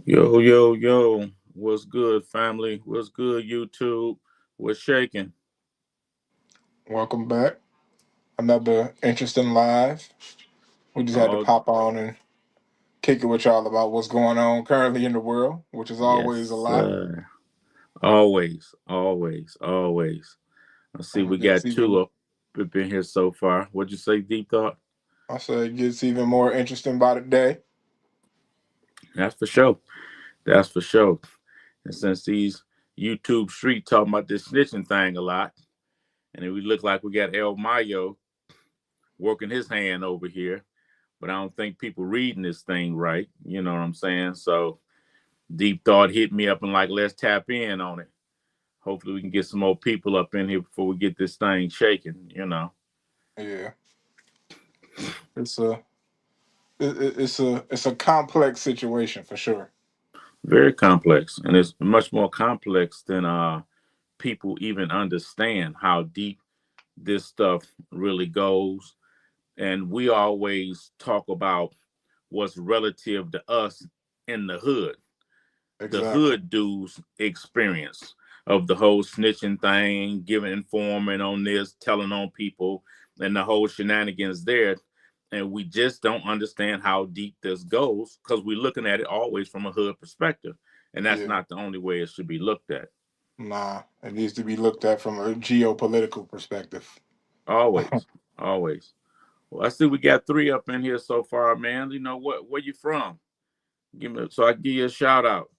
Yo, yo, yo. What's good, family? What's good, YouTube? What's shaking? Welcome back. Another interesting live. We just had to Oh, pop on and kick it with y'all about what's going on currently in the world, which is yes, always a lot. sir. Always, always, always. I see And we it gets got two even, up in here so far. What'd you say, Deep Thought? I say, it gets even more interesting by the day. That's for sure. That's for sure. And since these YouTube street talking about this snitching thing a lot, and then we look like we got El Mayo working his hand over here, but I don't think people reading this thing right. You know what I'm saying? So Deep Thought hit me up and like, let's tap in on it. Hopefully, we can get some more people up in here before we get this thing shaking. Yeah, it's a it's a complex situation for sure. Very complex, and it's much more complex than people even understand how deep this stuff really goes. And we always talk about what's relative to us in the hood, the Exactly. hood dudes experience of the whole snitching thing, giving informant on this, telling on people, and the whole shenanigans there. And we just don't understand how deep this goes because we're looking at it always from a hood perspective. And that's Yeah. not the only way it should be looked at. Nah, it needs to be looked at from a geopolitical perspective. Always, always. Well, I see we got three up in here so far, man. You know what? Where you from? Give me so I can give you a shout out.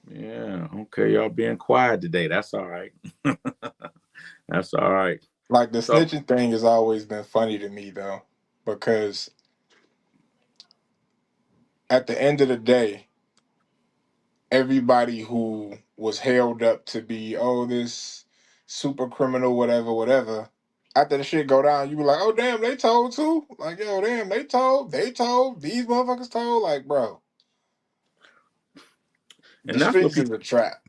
Yeah, okay, y'all being quiet today. That's all right. That's all right. Like the So, snitching thing has always been funny to me though, because at the end of the day, everybody who was held up to be this super criminal, whatever, whatever. After the shit go down, you be like, oh damn, they told too. Like yo, damn, they told, these motherfuckers told. Like bro, the and that's what streets people is a trap.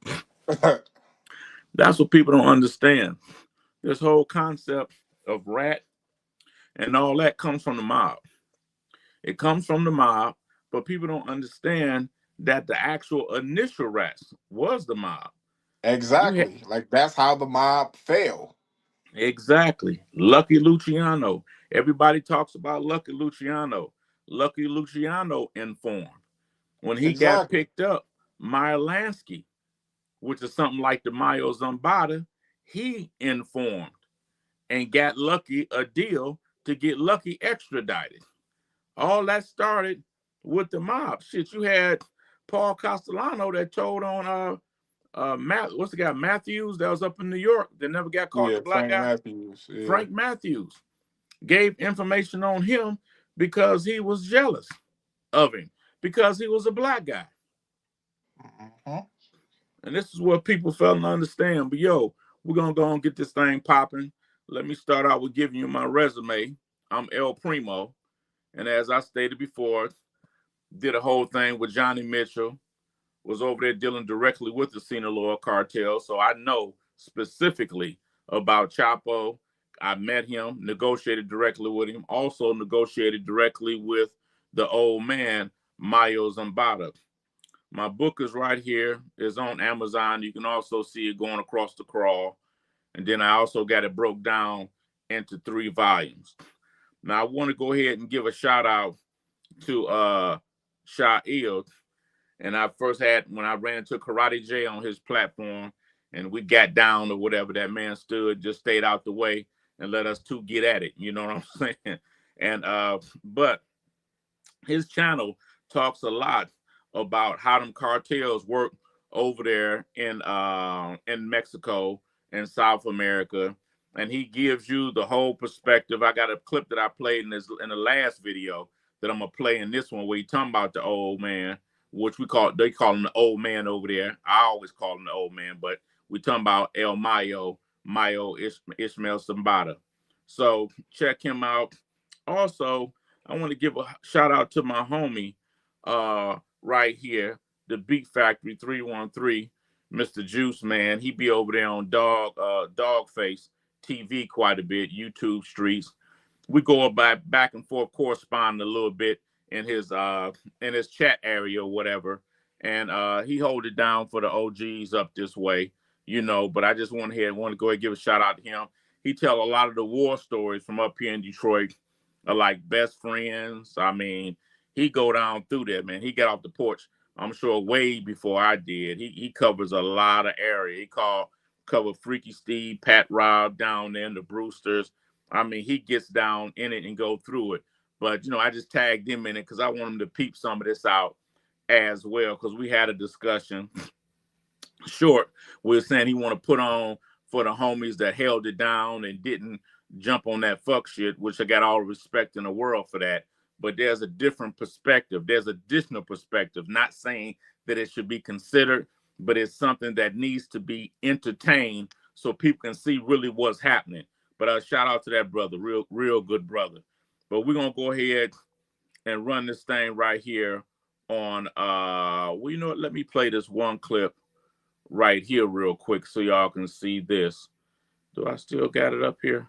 that's what people don't understand. This whole concept of rat and all that comes from the mob. It comes from the mob, but people don't understand that the actual initial rats was the mob. You had Exactly. Like that's how the mob fell. exactly Lucky Luciano. Everybody talks about Lucky Luciano. Lucky Luciano informed when he got Exactly. picked up. Meyer Lansky, which is something like the Mayo Zambada, he informed and got Lucky a deal to get Lucky extradited. All that started with the mob. Shit, you had Paul Castellano that told on what's the guy Matthews that was up in New York that never got caught, the Yeah, black Frank guy Matthews. Yeah. Frank Matthews gave information on him because he was jealous of him because he was a black guy. Hmm. And this is what people fail to understand. But yo, we're gonna go and get this thing popping. Let me start out with giving you my resume. I'm El Primo, and as I stated before, did a whole thing with Johnny Mitchell. Was over there dealing directly with the Sinaloa cartel, so I know specifically about Chapo. I met him, negotiated directly with him, also negotiated directly with the old man Mayo Zambada. My book is right here. It's on Amazon. You can also see it going across the crawl. And then I also got it broke down into 3 volumes. Now I want to go ahead and give a shout out to Sha'il. And I first had when I ran into Karate J on his platform and we got down or whatever, that man stood, just stayed out the way and let us two get at it. You know what I'm saying? And but his channel talks a lot about how them cartels work over there in Mexico and South America, and he gives you the whole perspective. I got a clip that I played in the last video that I'm gonna play in this one where he talking about the old man, which they call him the old man over there. I always call him the old man, but we talking about El Mayo Ismael Zambada. So check him out. Also, I want to give a shout out to my homie right here, the Beat Factory 313, Mr. Juice Man. He be over there on Dog Face TV quite a bit, YouTube streets. we go back and forth corresponding a little bit in his chat area or whatever. And he hold it down for the OGs up this way, you know. But I just want to go ahead and give a shout out to him. He tell a lot of the war stories from up here in Detroit, like best friends. I mean, he go down through that, man. He got off the porch, I'm sure, way before I did. He covers a lot of area. Covered Freaky Steve, Pat Rob down there, the Brewsters. I mean, he gets down in it and go through it. But, you know, I just tagged him in it because I want him to peep some of this out as well, because we had a discussion short. We were saying he want to put on for the homies that held it down and didn't jump on that fuck shit, which I got all the respect in the world for that. But there's a different perspective. There's additional perspective, not saying that it should be considered, but it's something that needs to be entertained so people can see really what's happening. But shout out to that brother, real good brother. But we're gonna go ahead and run this thing right here on well, you know what? Let me play this one clip right here real quick so y'all can see this. Do I still got it up here?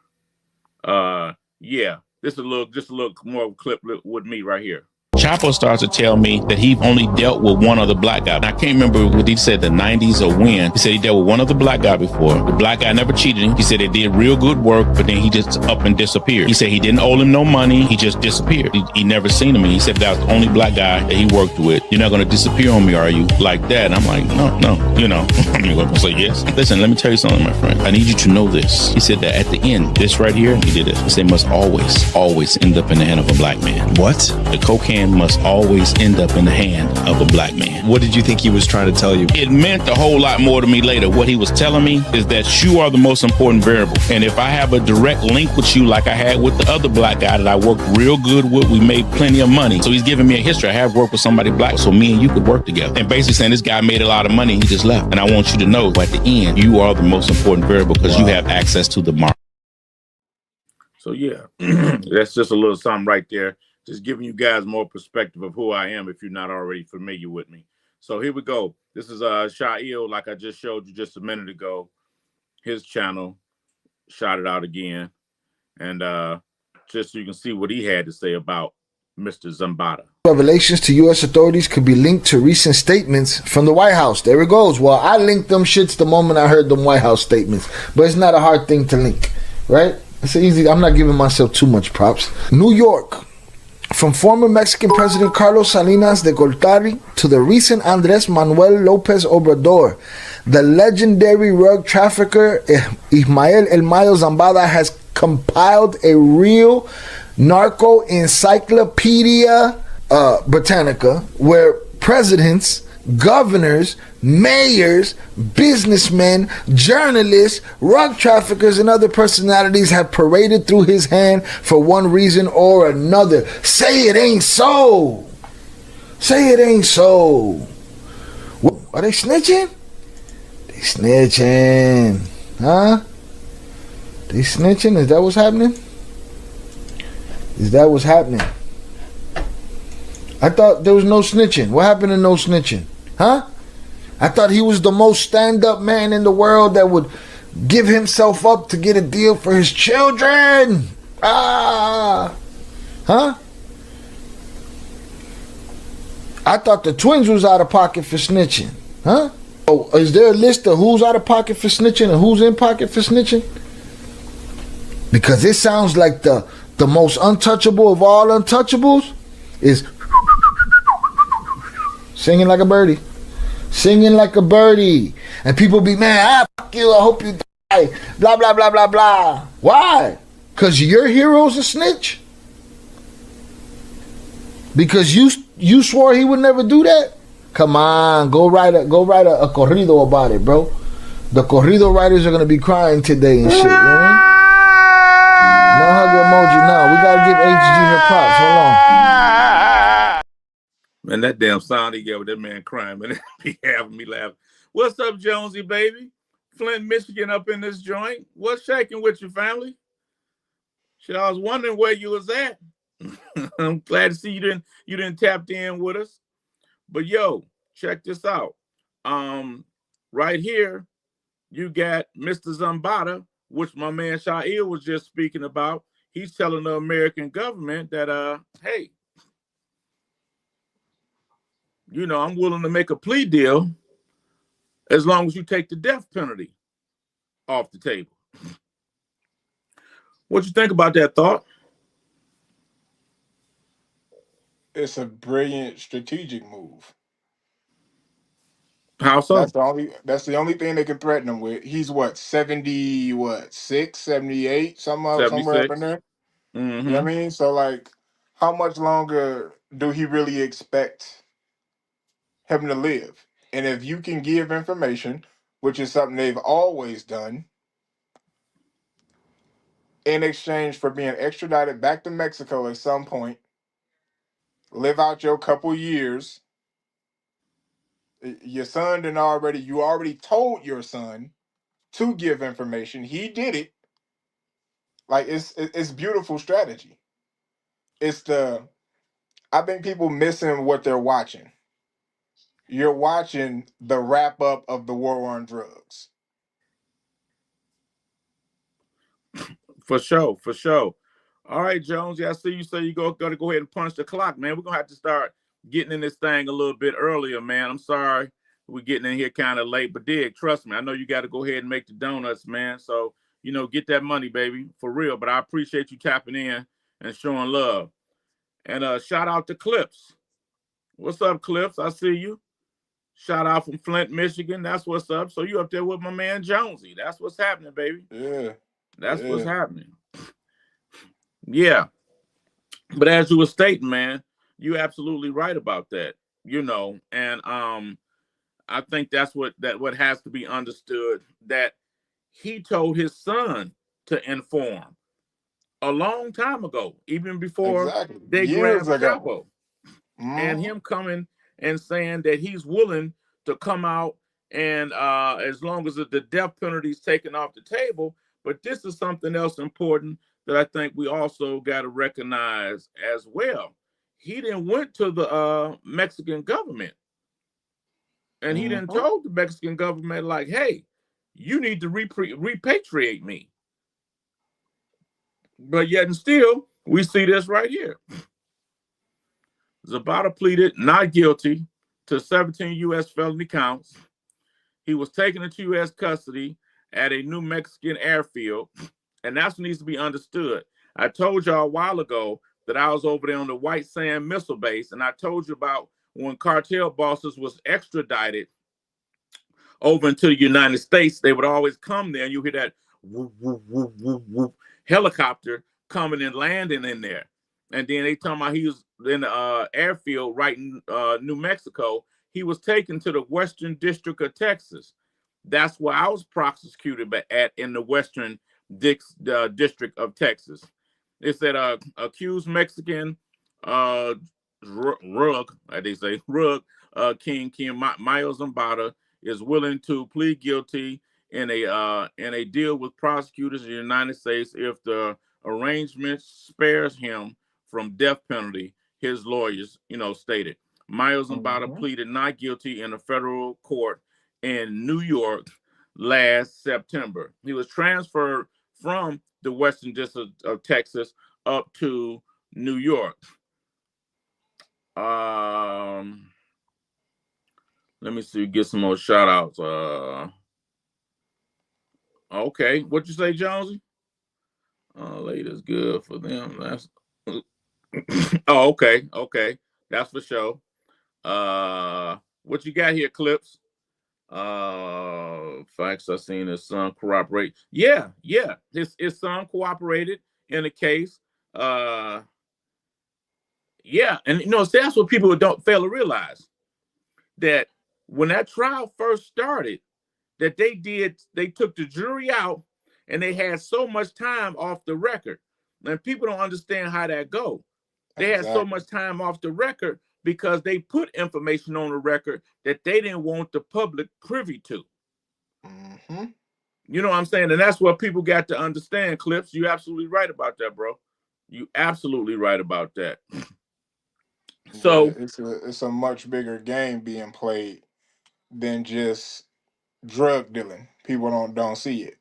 Yeah. This is just a little more of a clip with me right here. Chapo starts to tell me that he only dealt with one other black guy. And I can't remember what he said, the 90s or when. He said he dealt with one other black guy before. The black guy never cheated him. He said they did real good work, but then he just up and disappeared. He said he didn't owe him no money. He just disappeared. He never seen him. And he said that was the only black guy that he worked with. You're not going to disappear on me, are you? Like that. And I'm like, no, you know. I'm going to say yes. Listen, let me tell you something, my friend. I need you to know this. He said that at the end, this right here, he did this. He said must always end up in the hand of a black man. What? The cocaine must always end up in the hand of a black man. What did you think he was trying to tell you? It meant a whole lot more to me later. What he was telling me is that you are the most important variable. And if I have a direct link with you like I had with the other black guy that I worked real good with, we made plenty of money. So he's giving me a history. I have worked with somebody black, so me and you could work together. And basically saying this guy made a lot of money and he just left. And I want you to know at the end, you are the most important variable because you have access to the market. So yeah, that's just a little something right there. Just giving you guys more perspective of who I am if you're not already familiar with me. So here we go. This is Shail, like I just showed you just a minute ago. His channel, shot it out again. And just so you can see what he had to say about Mr. Zambada. Revelations to U.S. authorities could be linked to recent statements from the White House. There it goes. Well, I linked them shits the moment I heard them White House statements. But it's not a hard thing to link, right? It's easy. I'm not giving myself too much props. New York. From former Mexican President Carlos Salinas de Gortari to the recent Andrés Manuel López Obrador, the legendary rug trafficker Ismael El Mayo Zambada has compiled a real narco encyclopedia Britannica where presidents, governors, mayors, businessmen, journalists, rug traffickers, and other personalities have paraded through his hand for one reason or another. Say it ain't so. Say it ain't so. What, are they snitching? They snitching. Huh? They snitching? Is that what's happening? Is that what's happening? I thought there was no snitching. What happened to no snitching? Huh? I thought he was the most stand-up man in the world that would give himself up to get a deal for his children. Huh? I thought the twins was out of pocket for snitching. Huh? Oh, is there a list of who's out of pocket for snitching and who's in pocket for snitching? Because it sounds like the most untouchable of all untouchables is singing like a birdie. Singing like a birdie. And people be, man, fuck you, I hope you die. Blah, blah, blah, blah, blah. Why? Because your hero's a snitch? Because you swore he would never do that? Come on, go write a corrido about it, bro. The corrido writers are going to be crying today and shit, you know what I mean? No hug emoji now. We got to give HG her props. Hold on. Man, that damn sound he gave with that man crying, man, it be having me laugh. What's up, Jonesy, baby? Flint, Michigan up in this joint. What's shaking with your family? Shit, I was wondering where you was at. I'm glad to see you didn't tap in with us. But yo, check this out. Right here, you got Mr. Zambada, which my man Shail was just speaking about. he's telling the American government that hey, I'm willing to make a plea deal as long as you take the death penalty off the table. What you think about that thought? It's a brilliant strategic move. How so? That's the only thing they can threaten him with. He's what, 70, what, 6, 78, somewhere up in 76. there. You know Mm-hmm. what I mean? So like, how much longer do he really expect him to live? And if you can give information, which is something they've always done, in exchange for being extradited back to Mexico at some point, live out your couple years. Your son you already told your son to give information. He did it. Like it's beautiful strategy. It's the I think people missing what they're watching. You're watching the wrap up of the war on drugs. For sure, for sure. All right, Jones. Yeah, I see you say you got to go ahead and punch the clock, man. We're gonna have to start getting in this thing a little bit earlier, man. I'm sorry we're getting in here kind of late, but dig, trust me, I know you got to go ahead and make the donuts, man. So get that money, baby, for real. But I appreciate you tapping in and showing love. And shout out to Clips. What's up, Clips? I see you. Shout out from Flint, Michigan. That's what's up. So you up there with my man Jonesy. That's what's happening, baby. Yeah, That's what's yeah, happening. Yeah. But as you were stating, man, you absolutely right about that. And I think that's what has to be understood, that he told his son to inform a long time ago, even before exactly. they Years grabbed ago. Chapo. And Hmm. him coming and saying that he's willing to come out, and as long as the death penalty is taken off the table. But this is something else important that I think we also got to recognize as well. He didn't went to the Mexican government, and he didn't Hmm. told the Mexican government like, hey, you need to repatriate me. But yet and still, we see this right here. Zambada pleaded not guilty to 17 U.S. felony counts. He was taken into U.S. custody at a New Mexican airfield, and that's what needs to be understood. I told y'all a while ago that I was over there on the White Sand Missile Base, and I told you about when cartel bosses was extradited over into the United States, they would always come there, and you hear that whoop, whoop, whoop, whoop, whoop, helicopter coming and landing in there. And then they talking about he was in the airfield right in New Mexico. He was taken to the Western District of Texas. That's where I was prosecuted at in the Western District of Texas. It said accused Mexican uh, rug, as they say, rug King Mayo Zambada is willing to plead guilty in a deal with prosecutors in the United States if the arrangement spares him from death penalty. His lawyers, stated. Miles Zambada Hmm. pleaded not guilty in a federal court in New York last September. He was transferred from the Western District of Texas up to New York. Um, Let me see, get some more shout outs. Okay, what you say, Jonesy? Later's good for them. That's oh, okay, okay, that's for sure. What you got here, Clips? Facts. I seen his son cooperate. Yeah, yeah, his son cooperated in the case. Uh, yeah, and that's what people don't fail to realize, that when that trial first started, that they took the jury out, and they had so much time off the record. And people don't understand how that go. They had so Exactly. much time off the record because they put information on the record that they didn't want the public privy to. Hmm. You know what I'm saying? And that's what people got to understand, Clips. You absolutely right about that, bro. You absolutely right about that. Yeah, So it's a much bigger game being played than just drug dealing. People don't see it.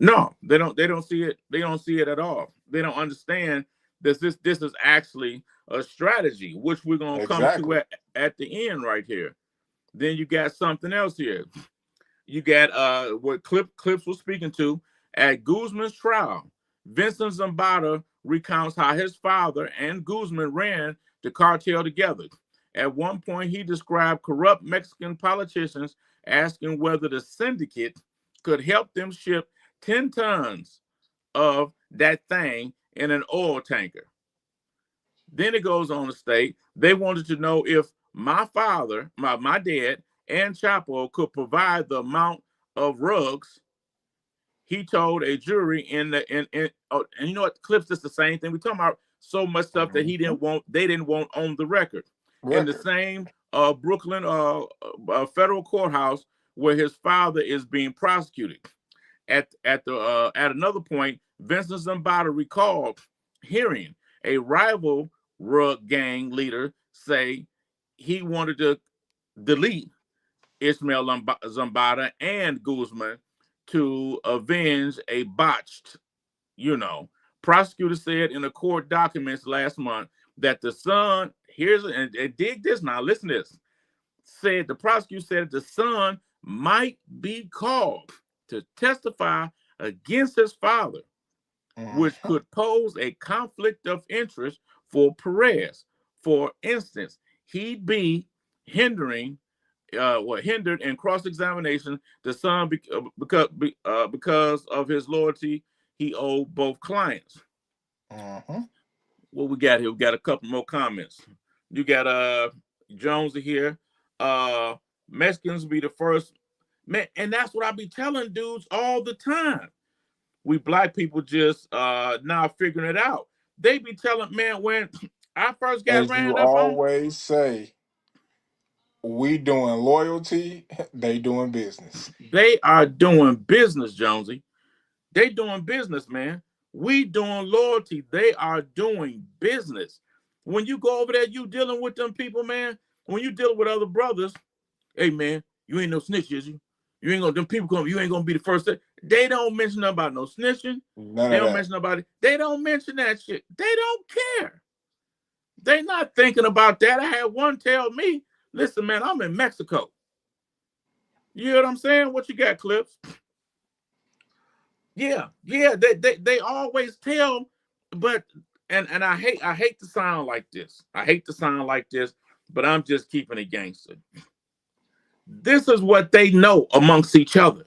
No, they don't. They don't see it. They don't see it at all. They don't understand this is actually a strategy, which we're gonna come to Exactly. at the end right here. Then you got something else here. You got what Clips was speaking to at Guzman's trial. Vincent Zambada recounts how his father and Guzman ran the cartel together. At one point, he described corrupt Mexican politicians asking whether the syndicate could help them ship 10 tons of that thing in an oil tanker. Then it goes on to state they wanted to know if my father, my dad, and Chapo could provide the amount of rugs he told a jury in the in oh, and you know what, Clips, is the same thing we talking about. So much stuff that he Mhm. didn't want, they didn't want on the record. In the Record. same Brooklyn federal courthouse where his father is being prosecuted. At another point, Vincent Zambada recalled hearing a rival rug gang leader say he wanted to delete Ismael Zambada and Guzman to avenge a botched, you know. Prosecutor said in the court documents last month that the son, and dig this now, listen to this, said the prosecutor said the son might be called to testify against his father, which Mhm. could pose a conflict of interest for Perez. For instance, he'd be hindering hindered in cross-examination the son because of his loyalty he owed both clients. Mhm. What we got here? We got a couple more comments. You got Jones here. Uh Mexicans be the first man, and that's what I be telling dudes all the time. We black people just now figuring it out. They be telling, man, when I first got As you ran up on, always say, we doing loyalty, they doing business. they are doing business, Jonesy. They doing business, man. We doing loyalty. They are doing business. When you go over there, you dealing with them people, man. When you dealing with other brothers, hey man, you ain't no snitch, is you? You ain't gonna them people come. You ain't gonna be the first. They don't mention about no snitching. None They of don't that. mention about it. They don't mention that shit. They don't care. They not thinking about that. I had one tell me, "Listen, man, I'm in Mexico." You hear what I'm saying? What you got, Clips? Yeah, yeah. They always tell, but and I hate to sound like this. I hate to sound like this, but I'm just keeping it gangster. This is what they know amongst each other.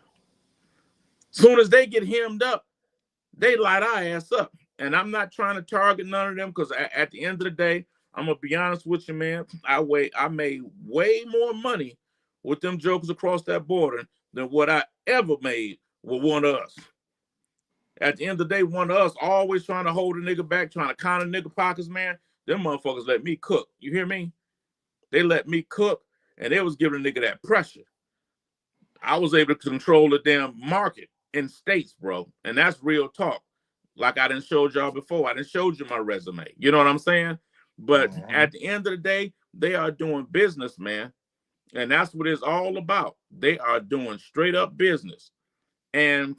Soon as they get hemmed up, they light our ass up. And I'm not trying to target none of them because at the end of the day, I'm gonna be honest with you, man. I made way more money with them jokers across that border than what I ever made with one of us. At the end of the day, one of us always trying to hold a nigga back, trying to count a nigga pockets, man. Them motherfuckers let me cook. You hear me? They let me cook, and they was giving a nigga that pressure. I was able to control the damn market in states, bro. And that's real talk. Like I didn't showed y'all before. I didn't showed you my resume. You know what I'm saying? But Mhm. at the end of the day, they are doing business, man. And that's what it's all about. They are doing straight up business. And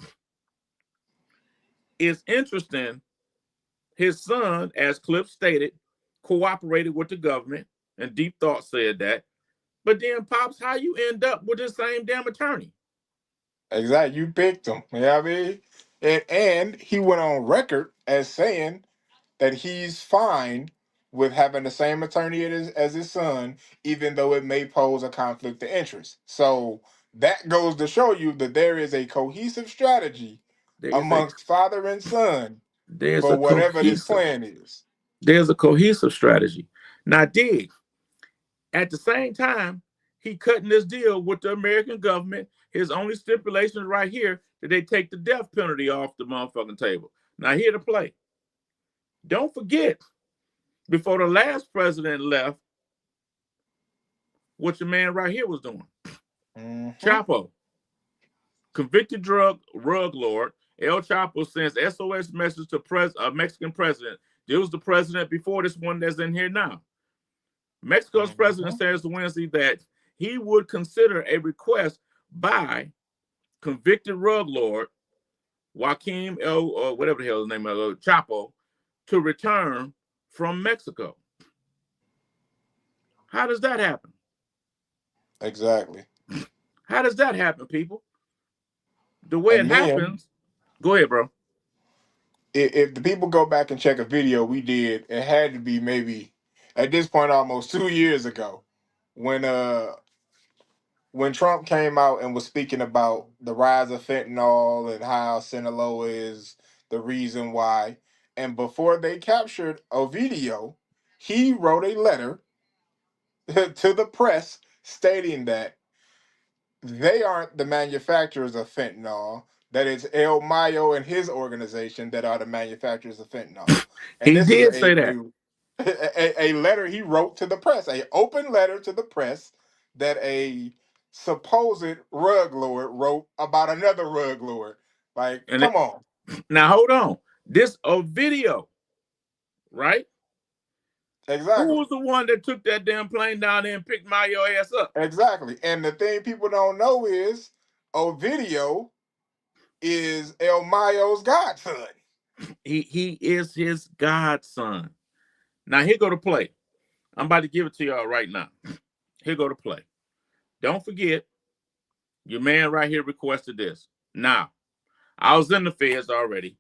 it's interesting. His son, as Cliff stated, cooperated with the government. And Deep Thought said that. But then, Pops, how you end up with the same damn attorney? Exactly. You picked him. You know what I mean? And he went on record as saying that he's fine with having the same attorney as his son, even though it may pose a conflict of interest. So that goes to show you that there is a cohesive strategy There's a amongst father and son there's for a whatever this cohesive plan is. there's a cohesive strategy. Now, dig, at the same time, he cutting this deal with the American government. His only stipulation is right here that they take the death penalty off the motherfucking table. Now, here to play. Don't forget, before the last president left, what your man right here was doing. Hmm. Chapo, convicted drug rug lord, El Chapo sends SOS message to a Mexican president. There was the president before this one that's in here now. Mexico's president Hmm. says Wednesday that he would consider a request by convicted rug lord Joaquin El, or whatever the hell his name is, Chapo, to return from Mexico. How does that happen? Exactly. How does that happen, people? The way it And then happens, go ahead, bro. if the people go back and check a video we did, it had to be maybe at this point almost 2 years ago when when Trump came out and was speaking about the rise of fentanyl and how Sinaloa is the reason why. And before they captured Ovidio, he wrote a letter to the press stating that they aren't the manufacturers of fentanyl. That it's El Mayo and his organization that are the manufacturers of fentanyl. And He this is did say that. a letter he wrote to the press, a open letter to the press that a supposed rug lord wrote about another rug lord. Like, And come on. now hold on. This a video, right? Who Exactly. was the one that took that damn plane down there and picked Mayo ass up? Exactly. And the thing people don't know is Ovidio is El Mayo's godson. He is his godson. Now here go to play. I'm about to give it to y'all right now. Here go to play. Don't forget, your man right here requested this. Now, I was in the feds already,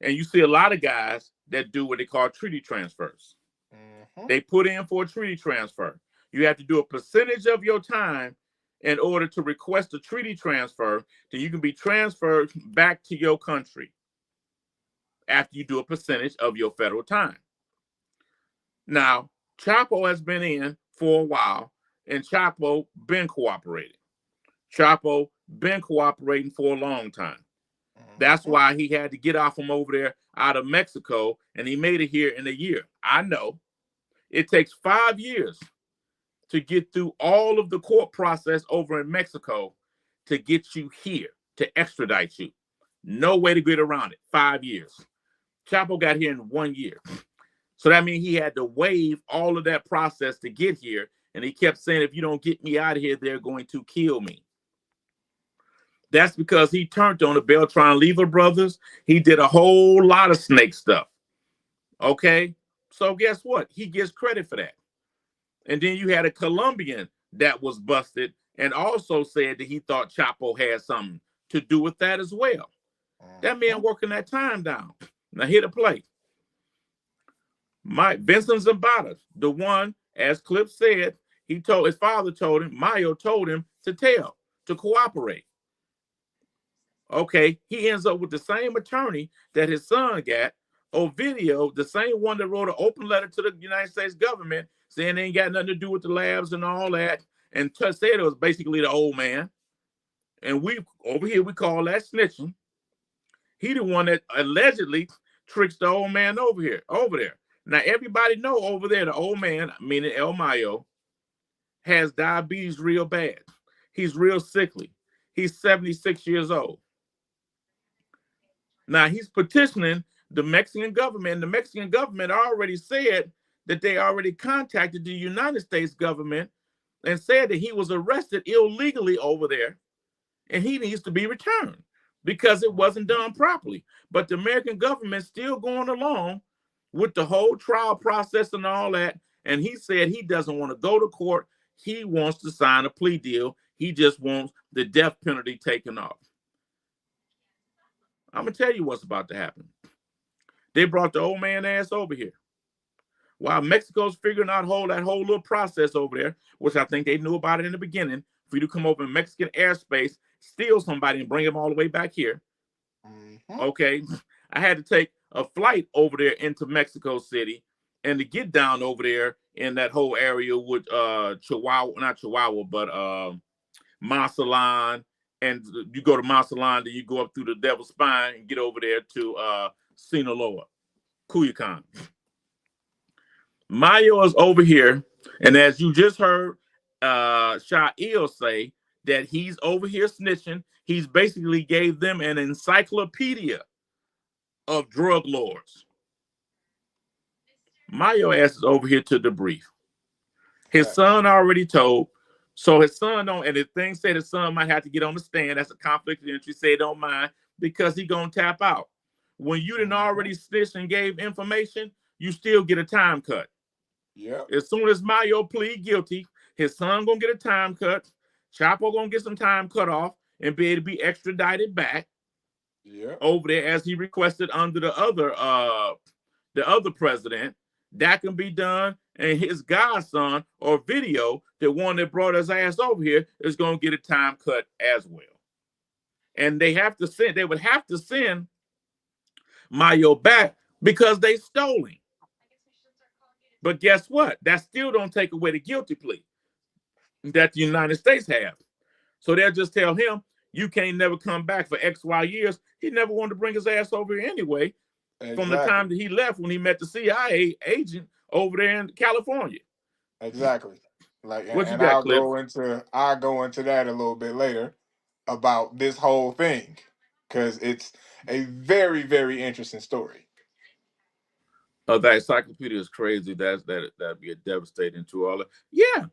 and you see a lot of guys that do what they call treaty transfers. Mm-hmm. They put in for a treaty transfer. You have to do a percentage of your time in order to request a treaty transfer, so you can be transferred back to your country after you do a percentage of your federal time. Now, Chapo has been in for a while, and Chapo been cooperating. Chapo been cooperating for a long time. That's Mm-hmm. why he had to get off from over there out of Mexico, and he made it here in a year. I know. It takes 5 years to get through all of the court process over in Mexico to get you here, to extradite you. No way to get around it. 5 years. Chapo got here in 1 year. So that means he had to waive all of that process to get here. And he kept saying, if you don't get me out of here, they're going to kill me. That's because he turned on the Beltran Lever brothers. He did a whole lot of snake stuff. Okay? So guess what? He gets credit for that. And then you had a Colombian that was busted and also said that he thought Chapo had something to do with that as well. That man working that time down. Now here to play. Vincent Zambada, the one, as Clip said, his father told him, Mayo told him to cooperate. Okay, he ends up with the same attorney that his son got, Ovidio, the same one that wrote an open letter to the United States government saying they ain't got nothing to do with the labs and all that, and said it was basically the old man. And we over here we call that snitching. He the one that allegedly tricks the old man over there. Now everybody know over there the old man, meaning El Mayo, has diabetes real bad. He's real sickly. He's 76 years old. Now he's petitioning the Mexican government. And the Mexican government already said that they already contacted the United States government and said that he was arrested illegally over there and he needs to be returned because it wasn't done properly. But the American government still going along with the whole trial process and all that. And he said he doesn't want to go to court. He wants to sign a plea deal. He just wants the death penalty taken off. I'm going to tell you what's about to happen. They brought the old man ass over here. While Mexico's figuring out that whole little process over there, which I think they knew about it in the beginning, for you to come over in Mexican airspace, steal somebody and bring them all the way back here. Mm-hmm. Okay. I had to take a flight over there into Mexico City and to get down over there in that whole area with Chihuahua, not Chihuahua, but Mazatlan. And you go to Mazatlan, then you go up through the Devil's Spine and get over there to Sinaloa, Culiacan. Mayo is over here, and as you just heard Shael say, that he's over here snitching. He's basically gave them an encyclopedia of drug lords. Mayo ass is over here to debrief. His son already told, so his son don't, and if things say his son might have to get on the stand, that's a conflict of interest, say don't mind, because he gonna tap out. When you didn't Mhm. already snitched and gave information, you still get a time cut. Yep. As soon as Mayo plead guilty, his son gonna get a time cut. Chapo gonna get some time cut off and be able to be extradited back Yep. over there as he requested under the other president. That can be done, and his godson or video, the one that brought his ass over here, is gonna get a time cut as well. And they would have to send Mayo back because they stole him. But guess what? That still don't take away the guilty plea that the United States have. So they'll just tell him, you can't never come back for X, Y years. He never wanted to bring his ass over here anyway from the time Exactly. that he left when he met the CIA agent over there in California. Exactly. Like, What you and got, Cliff? I'll go into that a little bit later about this whole thing because it's a very, very interesting story. Oh, that encyclopedia is crazy. That'd be a devastating to all. Yeah,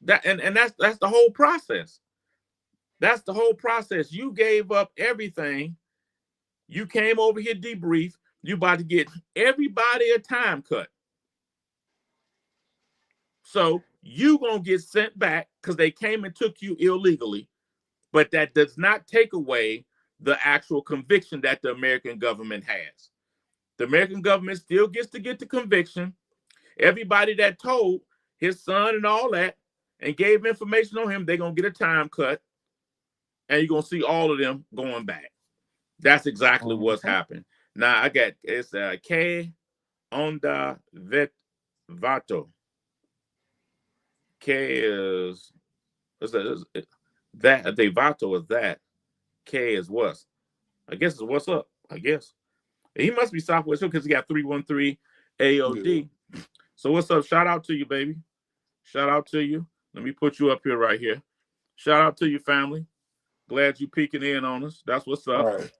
that's the whole process. That's the whole process. You gave up everything. You came over here debrief. You about to get everybody a time cut. So you gonna get sent back because they came and took you illegally. But that does not take away the actual conviction that the American government has. The American government still gets to get the conviction. Everybody that told his son and all that and gave information on him, they're gonna get a time cut, and you're gonna see all of them going back. That's exactly what's Mhm. happened. Now I got it's K Onda Vet Vato. K is that De Vato is that. K is what? I guess it's what's up. I guess. He must be Southwest because he got 313 Yeah. AOD. So what's up? Shout out to you, baby. Shout out to you. Let me put you up here right here. Shout out to your family. Glad you peeking in on us. That's what's up. Right.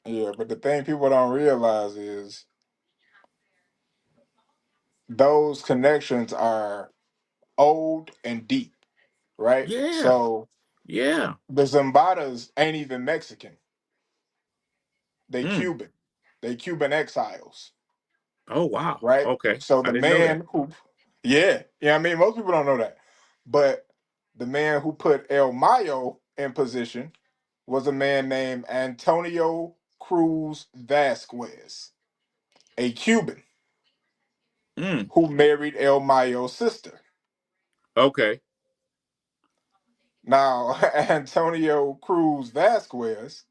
Yeah. But the thing people don't realize is those connections are old and deep, right? Yeah. So Yeah. the Zambadas ain't even Mexican. They Mm. Cuban. They Cuban exiles, Oh wow. right? Okay. So I the didn't know that. man who, yeah, I mean, most people don't know that, but the man who put El Mayo in position was a man named Antonio Cruz Vasquez, a Cuban Mm. who married El Mayo's sister. Okay. Now, Antonio Cruz Vasquez,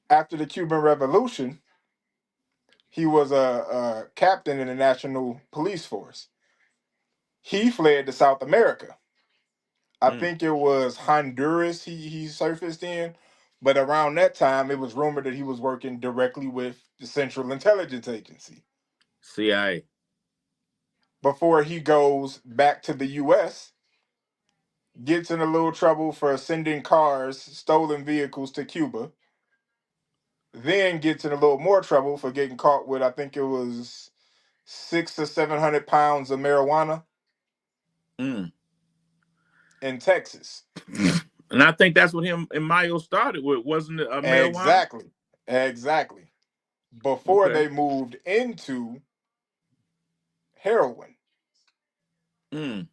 after the Cuban Revolution, he was a captain in the National Police Force. He fled to South America. I Mm. think it was Honduras he surfaced in, but around that time it was rumored that he was working directly with the Central Intelligence Agency. CIA. Before he goes back to the US, gets in a little trouble for sending cars, stolen vehicles to Cuba, then gets in a little more trouble for getting caught with I think it was 600 to 700 pounds of marijuana Mm. in Texas. And I think that's what him and Mayo started with, wasn't it? Marijuana. Exactly. Exactly. Before Okay. they moved into heroin. Mm.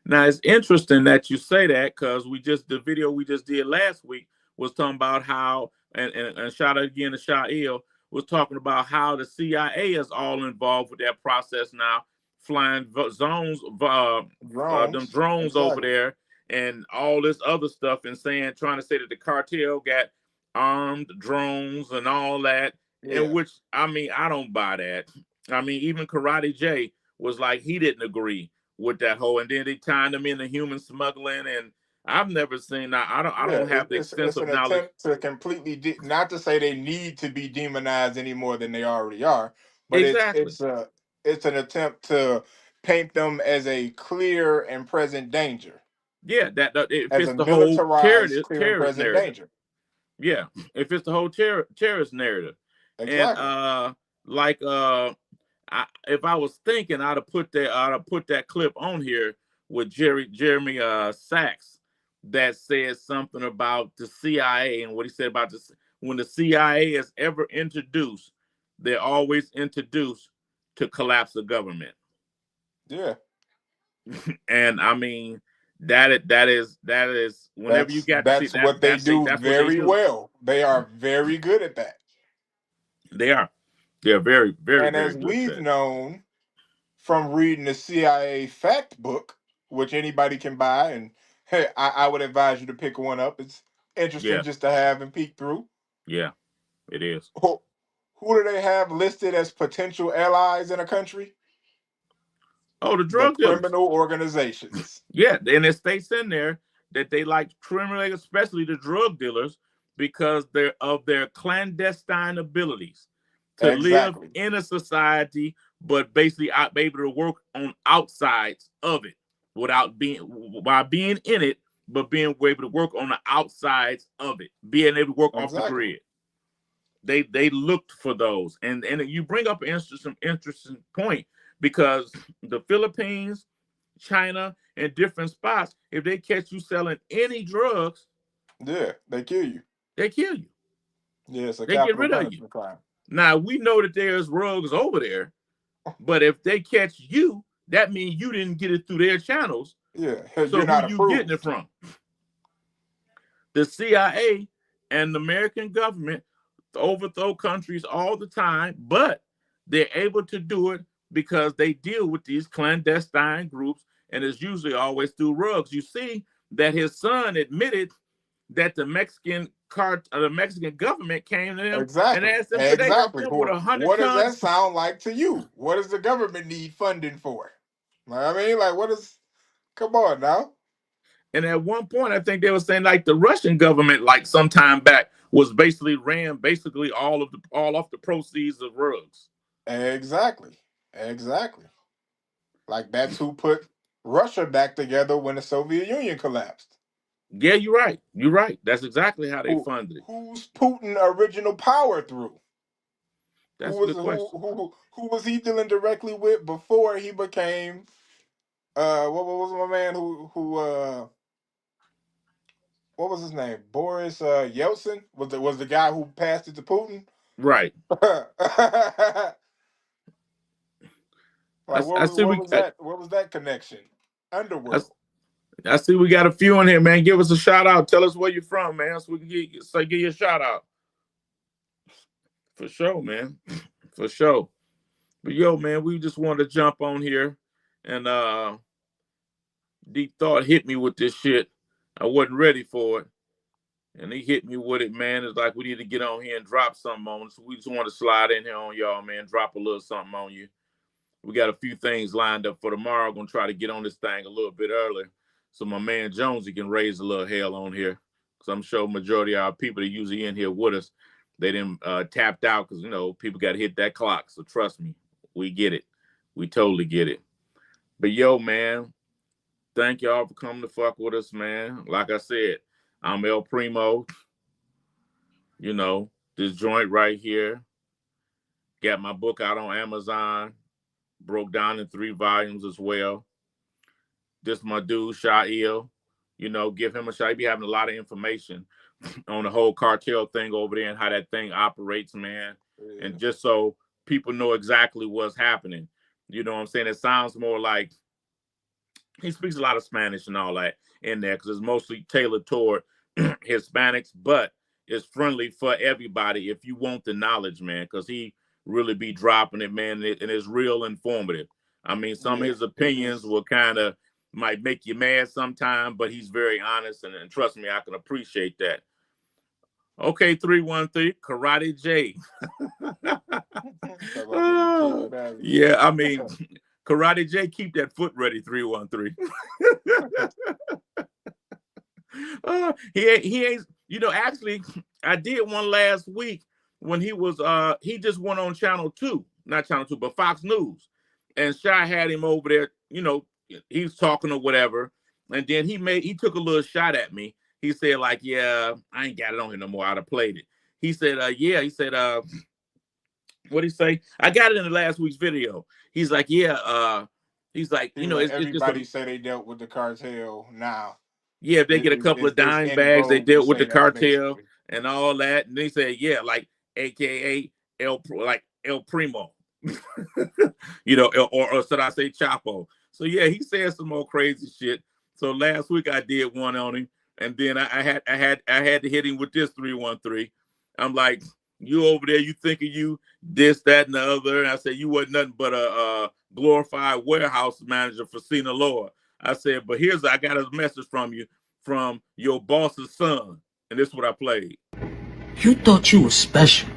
Now it's interesting that you say that because the video we just did last week was talking about how and shout out again to Sha'il was talking about how the CIA is all involved with that process now, flying zones, them Drones. drones over Exactly. there and all this other stuff and trying to say that the cartel got armed drones and all that. And Yeah. which I mean I don't buy that. I mean even Karate J was like he didn't agree with that whole, and then they tied them into human smuggling, and I've never seen that. I Yeah. don't have the It's extensive an knowledge. attempt to completely not to say they need to be demonized any more than they already are, but Exactly. it's an attempt to paint them as a clear and present danger, Yeah, that it as fits a the whole militarized, clear and terrorist present narrative. danger. Yeah, it fits the whole terrorist narrative, and Exactly. like if I was thinking, I'd have put that clip on here with Jeremy Sachs that said something about the CIA and what he said about this. When the CIA is ever introduced, they're always introduced to collapse the government. Yeah. And I mean, that is whenever you got to see That's what they do that's what they very do. well. They are very good at that. They are. They're very, very, And very as good at we've that. known from reading the CIA fact book, which anybody can buy, and hey, I would advise you to pick one up. It's interesting Yeah, just to have and peek through. yeah, it is. Who do they have listed as potential allies in a country? Oh, the The drug dealers. criminal organizations. Yeah, and it states in there that they like criminal, especially the drug dealers, because they're of their clandestine abilities to live Exactly. in a society, but basically be able to work on outsides of it without being while being in it, but being able to work on the outsides of it, being able to work off the Exactly. grid. They looked for those, and you bring up an interesting point because the Philippines, China, and different spots, if they catch you selling any drugs, Yeah, they kill you. they kill you. Yeah, it's a They get capital rid of you. punishment crime. Now we know that there's drugs over there, but if they catch you, that means you didn't get it through their channels. Yeah, So you're who not you getting it approved. from? The CIA and the American government overthrow countries all the time, but they're able to do it because they deal with these clandestine groups, and it's usually always through rugs. You see that his son admitted that the Mexican government came to them and Exactly. asked them could they help Exactly. them with 100 What does that tons. sound like to you? What does the government need funding for? I mean, like, what is? Come on now. And at one point, I think they were saying like the Russian government, like some time back, was basically ran basically all off the proceeds of rugs. Exactly. Exactly. Like that's who put Russia back together when the Soviet Union collapsed. Yeah, you're right. You're right. That's exactly how they funded it. Who's Putin original power through? Who That's a was good question. who was he dealing directly with before he became what was my man what was his name? Boris Yeltsin was the guy who passed it to Putin. Right. Like I see what we was that? What was that connection? I, Underworld. I see we got a few in here, man. Give us a shout out. Tell us where you're from, man, so we can give you a shout out. For sure, man. For sure. But yo, man, we just wanted to jump on here and Deep Thought hit me with this shit. I wasn't ready for it. And he hit me with it, man. It's like we need to get on here and drop something on us. So we just want to slide in here on y'all, man. Drop a little something on you. We got a few things lined up for tomorrow. Gonna try to get on this thing a little bit earlier, so my man Jonesy can raise a little hell on here. Cause I'm sure majority of our people that usually in here with us, they didn't tapped out because people got to hit that clock. So trust me, we get it. We totally get it. But yo, man, thank y'all for coming to fuck with us, man. Like I said, I'm El Primo. This joint right here. Got my book out on Amazon. Broke down in 3 volumes as well. This my dude, Shael. Give him a shot. He be having a lot of information on the whole cartel thing over there and how that thing operates, man. Yeah. And just so people know exactly what's happening. You know what I'm saying? It sounds more like he speaks a lot of Spanish and all that in there because it's mostly tailored toward Hispanics, but it's friendly for everybody if you want the knowledge, man, because he really be dropping it, man, and it's real informative. I mean, some of Yeah, his it opinions is. will kind of might make you mad sometime, but he's very honest, and trust me, I can appreciate that. Okay, 313, Karate J. Talk about me kick it out Yeah, I again. mean, Karate J, keep that foot ready, 313. He ain't, actually, I did one last week when he just went on channel 2, not channel 2, but Fox News. And Shy had him over there, he's talking or whatever. And then he took a little shot at me. He said, like, yeah, I ain't got it on here no more. I'd have played it. He said, yeah, he said, what'd he say? I got it in the last week's video. He's like, yeah, he's like, He was like, it's just a everybody say they dealt with the cartel now. Yeah, if they get a couple of It's dime in bags, they vogue to dealt with the say that cartel basically. and all that. And they said, yeah, like AKA like El Primo, or should I say Chapo? So yeah, he said some more crazy shit. So last week I did one on him, and then I had to hit him with this 313. I'm like, you over there, you thinking you this, that, and the other. And I said, you wasn't nothing but a glorified warehouse manager for Sinaloa. I said, but I got a message from you from your boss's son. And this is what I played. You thought you were special.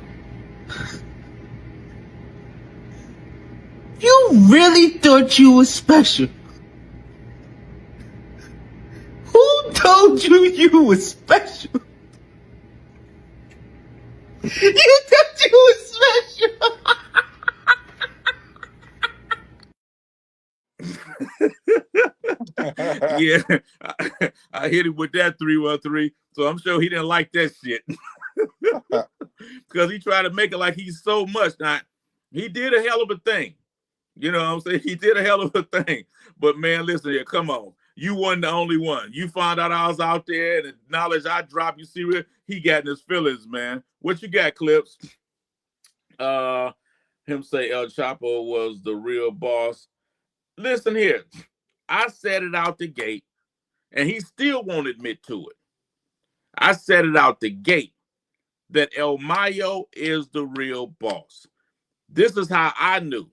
You really thought you were special. Who told you you were special? You thought you were special. Yeah, I hit him with that 313. So I'm sure he didn't like that shit. Because he tried to make it like he's so much. Now, he did a hell of a thing. You know what I'm saying? He did a hell of a thing. But man, listen here, come on. You wasn't the only one. You found out I was out there and the knowledge I dropped, you see where he got in his feelings, man. What you got, Clips? Him say El Chapo was the real boss. Listen here. I said it out the gate, and he still won't admit to it. I said it out the gate that El Mayo is the real boss. This is how I knew.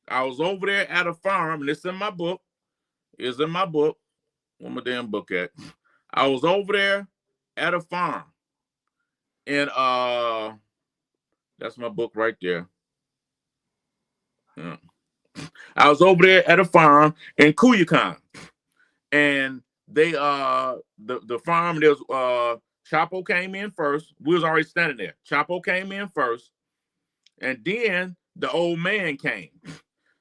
I was over there at a farm, and it's in my book. It's in my book. Where my damn book at? I was over there at a farm. And that's my book right there. Yeah. I was over there at a farm in Culiacan. And they the farm, there's Chapo came in first. We was already standing there. Chapo came in first, and then the old man came.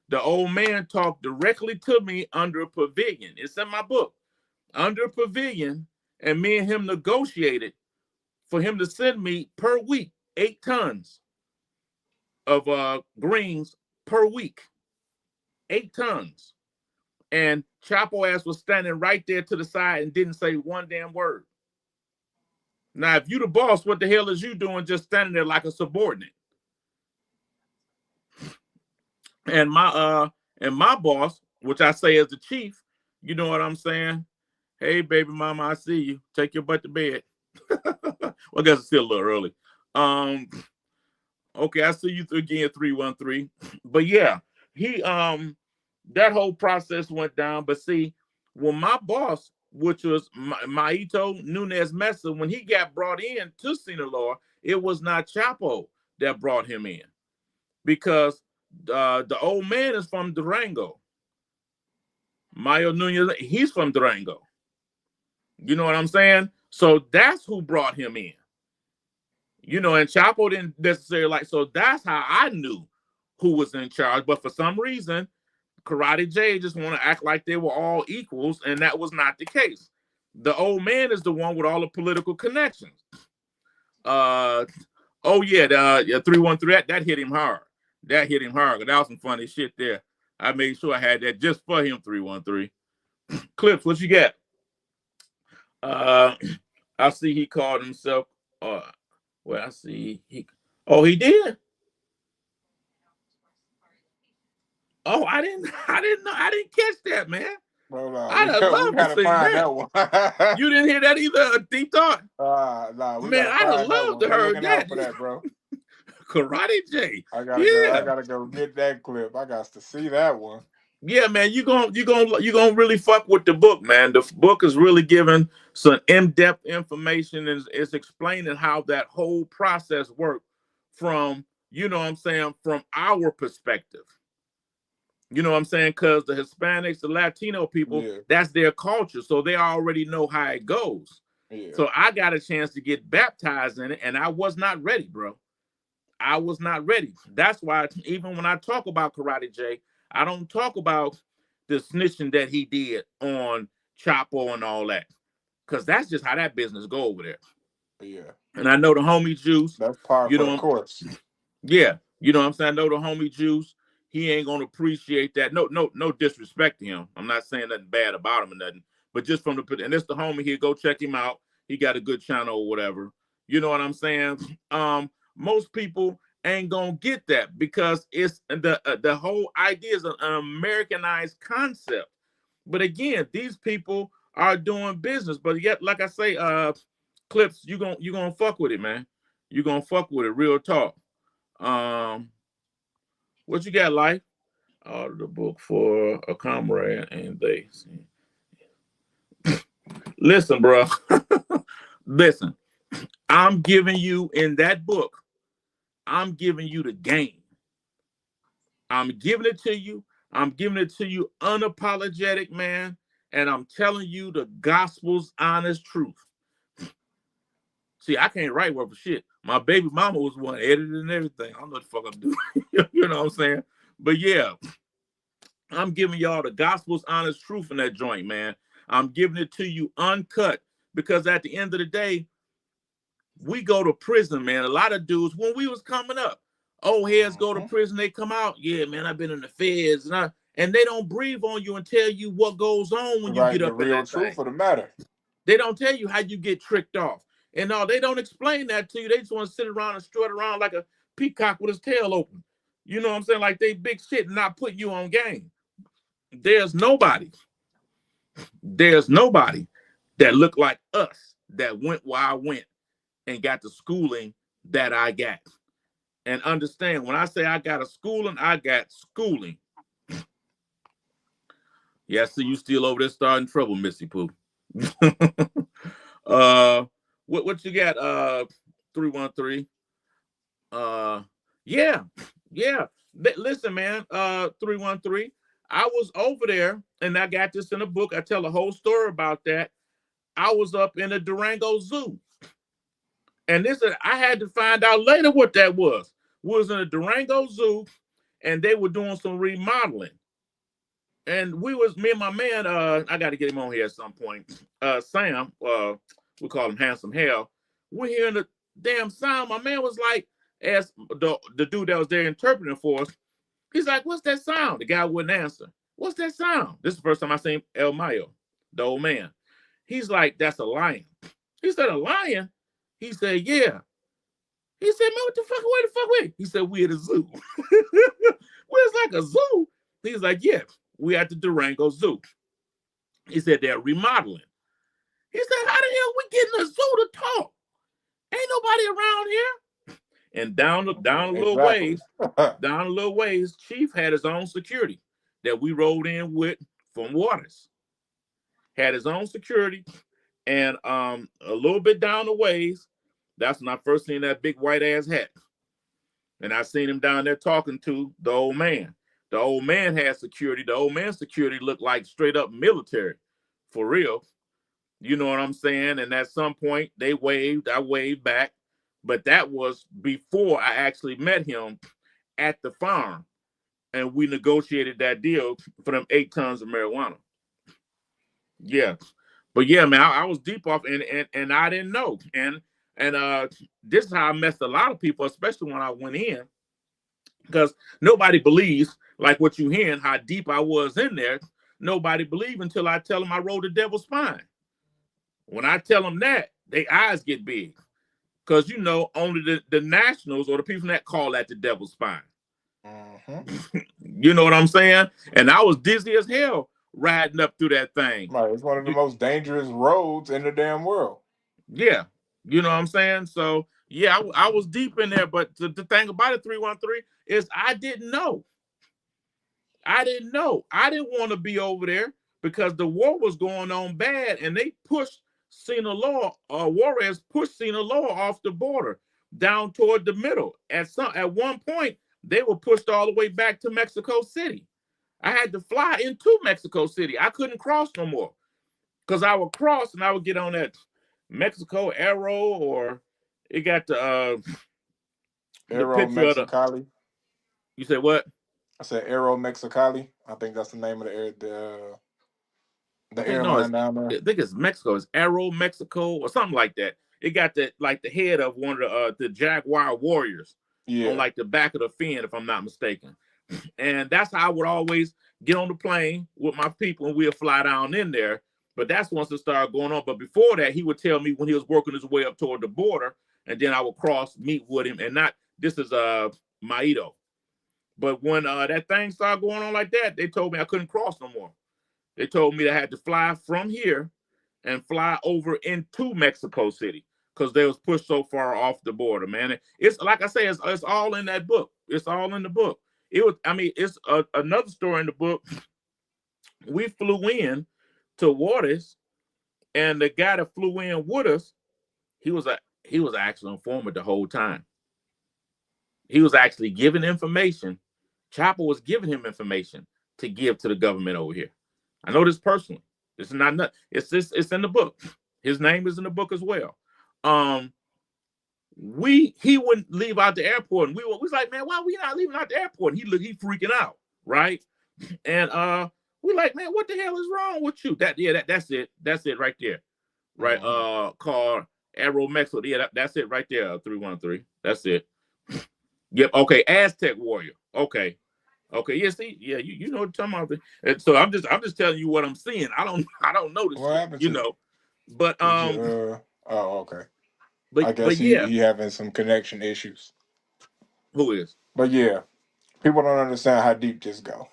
The old man talked directly to me under a pavilion. It's in my book. Under a pavilion, and me and him negotiated for him to send me per week 8 tons of greens per week. 8 tons. And Chapo ass was standing right there to the side and didn't say one damn word. Now, if you the boss, what the hell is you doing just standing there like a subordinate? And my boss, which I say is the chief, you know what I'm saying? Hey, baby mama, I see you. Take your butt to bed. Well, I guess it's still a little early. Okay, I see you again, 313. But yeah, he that whole process went down. But see, when my boss, which was Maito Nunez Mesa, when he got brought in to Sinaloa, it was not Chapo that brought him in, because the old man is from Durango. Mayo Nunez, he's from Durango. You know what I'm saying? So that's who brought him in. You know, and Chapo didn't necessarily like, so that's how I knew who was in charge. But for some reason, Karate J just want to act like they were all equals, and that was not the case. The old man is the one with all the political connections. Oh yeah, the 313, that hit him hard. That hit him hard. That was some funny shit there. I made sure I had that just for him, 313. Clips, what you got? I see he called himself well, I see he he did. Oh, I didn't catch that, man. Bro, no, I'd have we loved to gotta see find that. that one. You didn't hear that either, a deep thought? Nah, we Man, gotta I'd have find that loved one. to Be heard looking out that. for that, bro. Karate J. I Yeah. gotta go get that clip. I got to see that one. Yeah, man, you gonna really fuck with the book, man. The book is really giving some in-depth information, and it's explaining how that whole process worked from, you know what I'm saying, from our perspective. You know what I'm saying? Because the Hispanics, the Latino people, Yeah, that's their culture. So they already know how it goes. yeah, So I got a chance to get baptized in it, and I was not ready, bro. I was not ready. That's why even when I talk about Karate J, I don't talk about the snitching that he did on Chapo and all that. Because that's just how that business go over there. yeah. And I know the homie Juice, That's par you for the know, course. yeah, you know what I'm saying? I know the homie Juice, he ain't gonna appreciate that. No disrespect to him. I'm not saying nothing bad about him or nothing. But just from the, and it's the homie here, go check him out. He got a good channel or whatever. You know what I'm saying? Most people ain't gonna get that because it's the whole idea is an Americanized concept. But again, these people are doing business. But yet, like I say, Clips, you gonna fuck with it, man. You gonna fuck with it, real talk. What you got, Life? The book for a comrade and they. Listen, bro. Listen, I'm giving you in that book. I'm giving you the game. I'm giving it to you. I'm giving it to you unapologetic, man. And I'm telling you the gospel's honest truth. See, I can't write word for shit. My baby mama was one edited and everything. I don't know what the fuck I'm doing. You know what I'm saying? But yeah, I'm giving y'all the gospel's honest truth in that joint, man. I'm giving it to you uncut because at the end of the day, we go to prison, man. A lot of dudes, when we was coming up, old heads go to prison, they come out. Yeah, man, I've been in the feds. And they don't breathe on you and tell you what goes on when you get up in that thing. The real truth of the matter. They don't tell you how you get tricked off. And no, they don't explain that to you. They just want to sit around and strut around like a peacock with his tail open. You know what I'm saying? Like they big shit and not putting you on game. There's nobody that looked like us that went where I went and got the schooling that I got. And understand, when I say I got a schooling, I got schooling. Yeah, I see you still over there starting trouble, Missy Pooh. What you got, 313? Yeah. Listen, man, 313. I was over there, and I got this in a book. I tell a whole story about that. I was up in the Durango Zoo. And I had to find out later what that was. We was in the Durango Zoo, and they were doing some remodeling. And me and my man, I got to get him on here at some point. Sam, we call him Handsome Hell. We're hearing the damn sound. My man was like, as the dude that was there interpreting for us, he's like, what's that sound? The guy wouldn't answer. What's that sound? This is the first time I seen El Mayo, the old man. He's like, that's a lion. He said, a lion? He said, yeah. He said, man, what the fuck? Where the fuck we? He said, we at a zoo. Where's like a zoo? He's like, yeah, we at the Durango Zoo. He said, they're remodeling. He said, how the hell we getting a zoo to talk? Ain't nobody around here. And down a little ways, Chief had his own security that we rode in with from Waters. Had his own security. And a little bit down the ways, that's when I first seen that big white ass hat. And I seen him down there talking to the old man. The old man had security. The old man's security looked like straight up military, for real. You know what I'm saying? And at some point, they waved. I waved back. But that was before I actually met him at the farm. And we negotiated that deal for them 8 tons of marijuana. Yeah. But yeah, man, I was deep off and I didn't know. And this is how I messed a lot of people, especially when I went in. Because nobody believes, like what you hearing, how deep I was in there. Nobody believes until I tell them I rode the devil's spine. When I tell them that, their eyes get big. Because, you know, only the nationals or the people that call that the devil's spine. You know what I'm saying? And I was dizzy as hell riding up through that thing. Right, it's one of the most dangerous roads in the damn world. Yeah. You know what I'm saying? So, yeah, I was deep in there. But the thing about it, 313, is I didn't know. I didn't want to be over there because the war was going on bad. And they pushed Sinaloa, Juarez pushed Sinaloa off the border down toward the middle. At one point, they were pushed all the way back to Mexico City. I had to fly into Mexico City. I couldn't cross no more because I would cross and I would get on that Mexico Arrow, or it got the Arrow Mexicali. You said what? I said Arrow Mexicali. I think that's the name of the airline down there. I think it's Mexico. It's Arrow Mexico or something like that. It got the head of one of the Jaguar Warriors on like the back of the fin, if I'm not mistaken. And that's how I would always get on the plane with my people and we'll fly down in there. But that's once it started going on. But before that, he would tell me when he was working his way up toward the border, and then I would cross, meet with him, and not this is Maito. But when that thing started going on like that, they told me I couldn't cross no more. They told me I had to fly from here and fly over into Mexico City because they was pushed so far off the border, man. It's like I say, it's all in that book. It's all in the book. It was, I mean, it's another story in the book. We flew in to Waters, and the guy that flew in with us, he was actually informant the whole time. He was actually giving information. Chopper was giving him information to give to the government over here. I know this personally. This is not. It's in the book. His name is in the book as well. He wouldn't leave out the airport, and we was like, man, why we not leaving out the airport? And he freaking out, right? And we like, man, what the hell is wrong with you? That's it right there, right? Called Aero Mexico. Yeah, that's it right there. 313. That's it. Yep. Okay. Aztec Warrior. Okay. Yeah. See. Yeah. You know what I'm talking about. And so I'm just telling you what I'm seeing. I don't know this. What happened? You know. But oh, okay. But I guess he having some connection issues. Who is? But yeah, people don't understand how deep this go.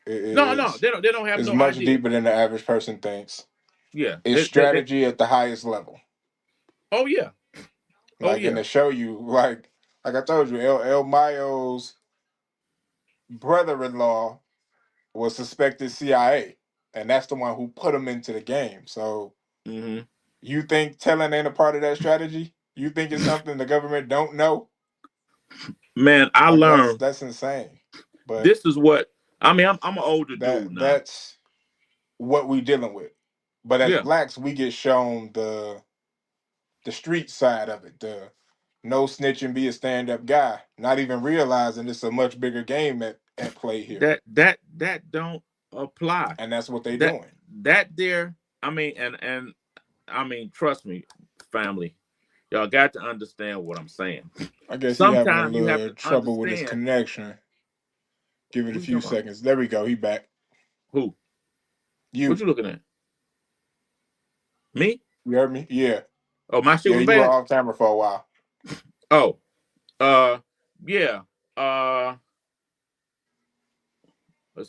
No, they don't have it's no much idea. deeper than the average person thinks. Yeah. It's strategy at the highest level. Oh yeah. And to show you, like I told you, El Mayo's brother-in-law was suspected CIA, and that's the one who put him into the game. So you think telling ain't a part of that strategy? You think it's something the government don't know? Man, I learned that's insane. But this is what I mean. I'm an older dude now. That's what we dealing with. But as blacks, we get shown the street side of it. The no snitching, be a stand-up guy, not even realizing it's a much bigger game at play here. That don't apply. And that's what they doing. That there, I mean, and I mean, trust me, family, y'all got to understand what I'm saying. I guess sometimes you have a little trouble with his connection. Give it a few seconds. There we go. He back. Who? You. What you looking at? Me? You heard me? Yeah. Oh, my shit was bad? You were off camera for a while. Oh. Yeah. So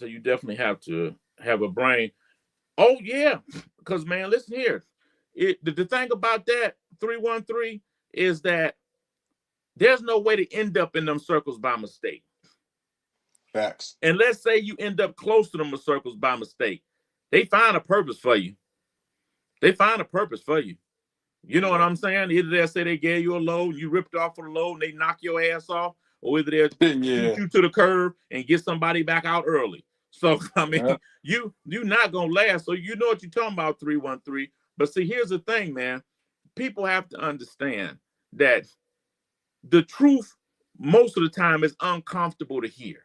you definitely have to have a brain. Oh, yeah. Because, man, listen here. The thing about that 313 is that there's no way to end up in them circles by mistake. Facts. And let's say you end up close to them circles by mistake. They find a purpose for you. You know what I'm saying? Either they say they gave you a load, you ripped off for the load, and they knock your ass off, or either they'll shoot you to the curb and get somebody back out early. So, I mean, you're not going to last. So you know what you're talking about, 313. But see, here's the thing, man. People have to understand that the truth most of the time is uncomfortable to hear.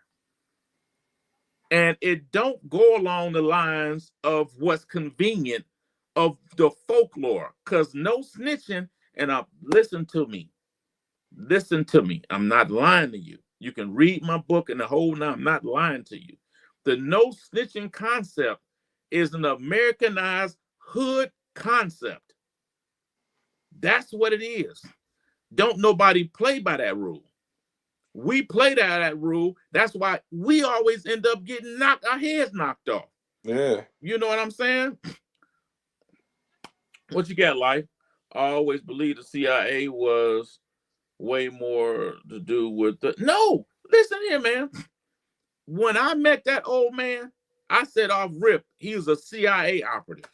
And it don't go along the lines of what's convenient of the folklore. Because no snitching, and listen to me. I'm not lying to you. You can read my book and the whole now. I'm not lying to you. The no snitching concept is an Americanized hood concept. That's what it is. Don't nobody play by that rule. We play that rule. That's why we always end up getting our heads knocked off. Yeah. You know what I'm saying? What you got, Life? I always believe the CIA was way more to do with the... No, listen here, man. When I met that old man, I said off rip, he was a CIA operative.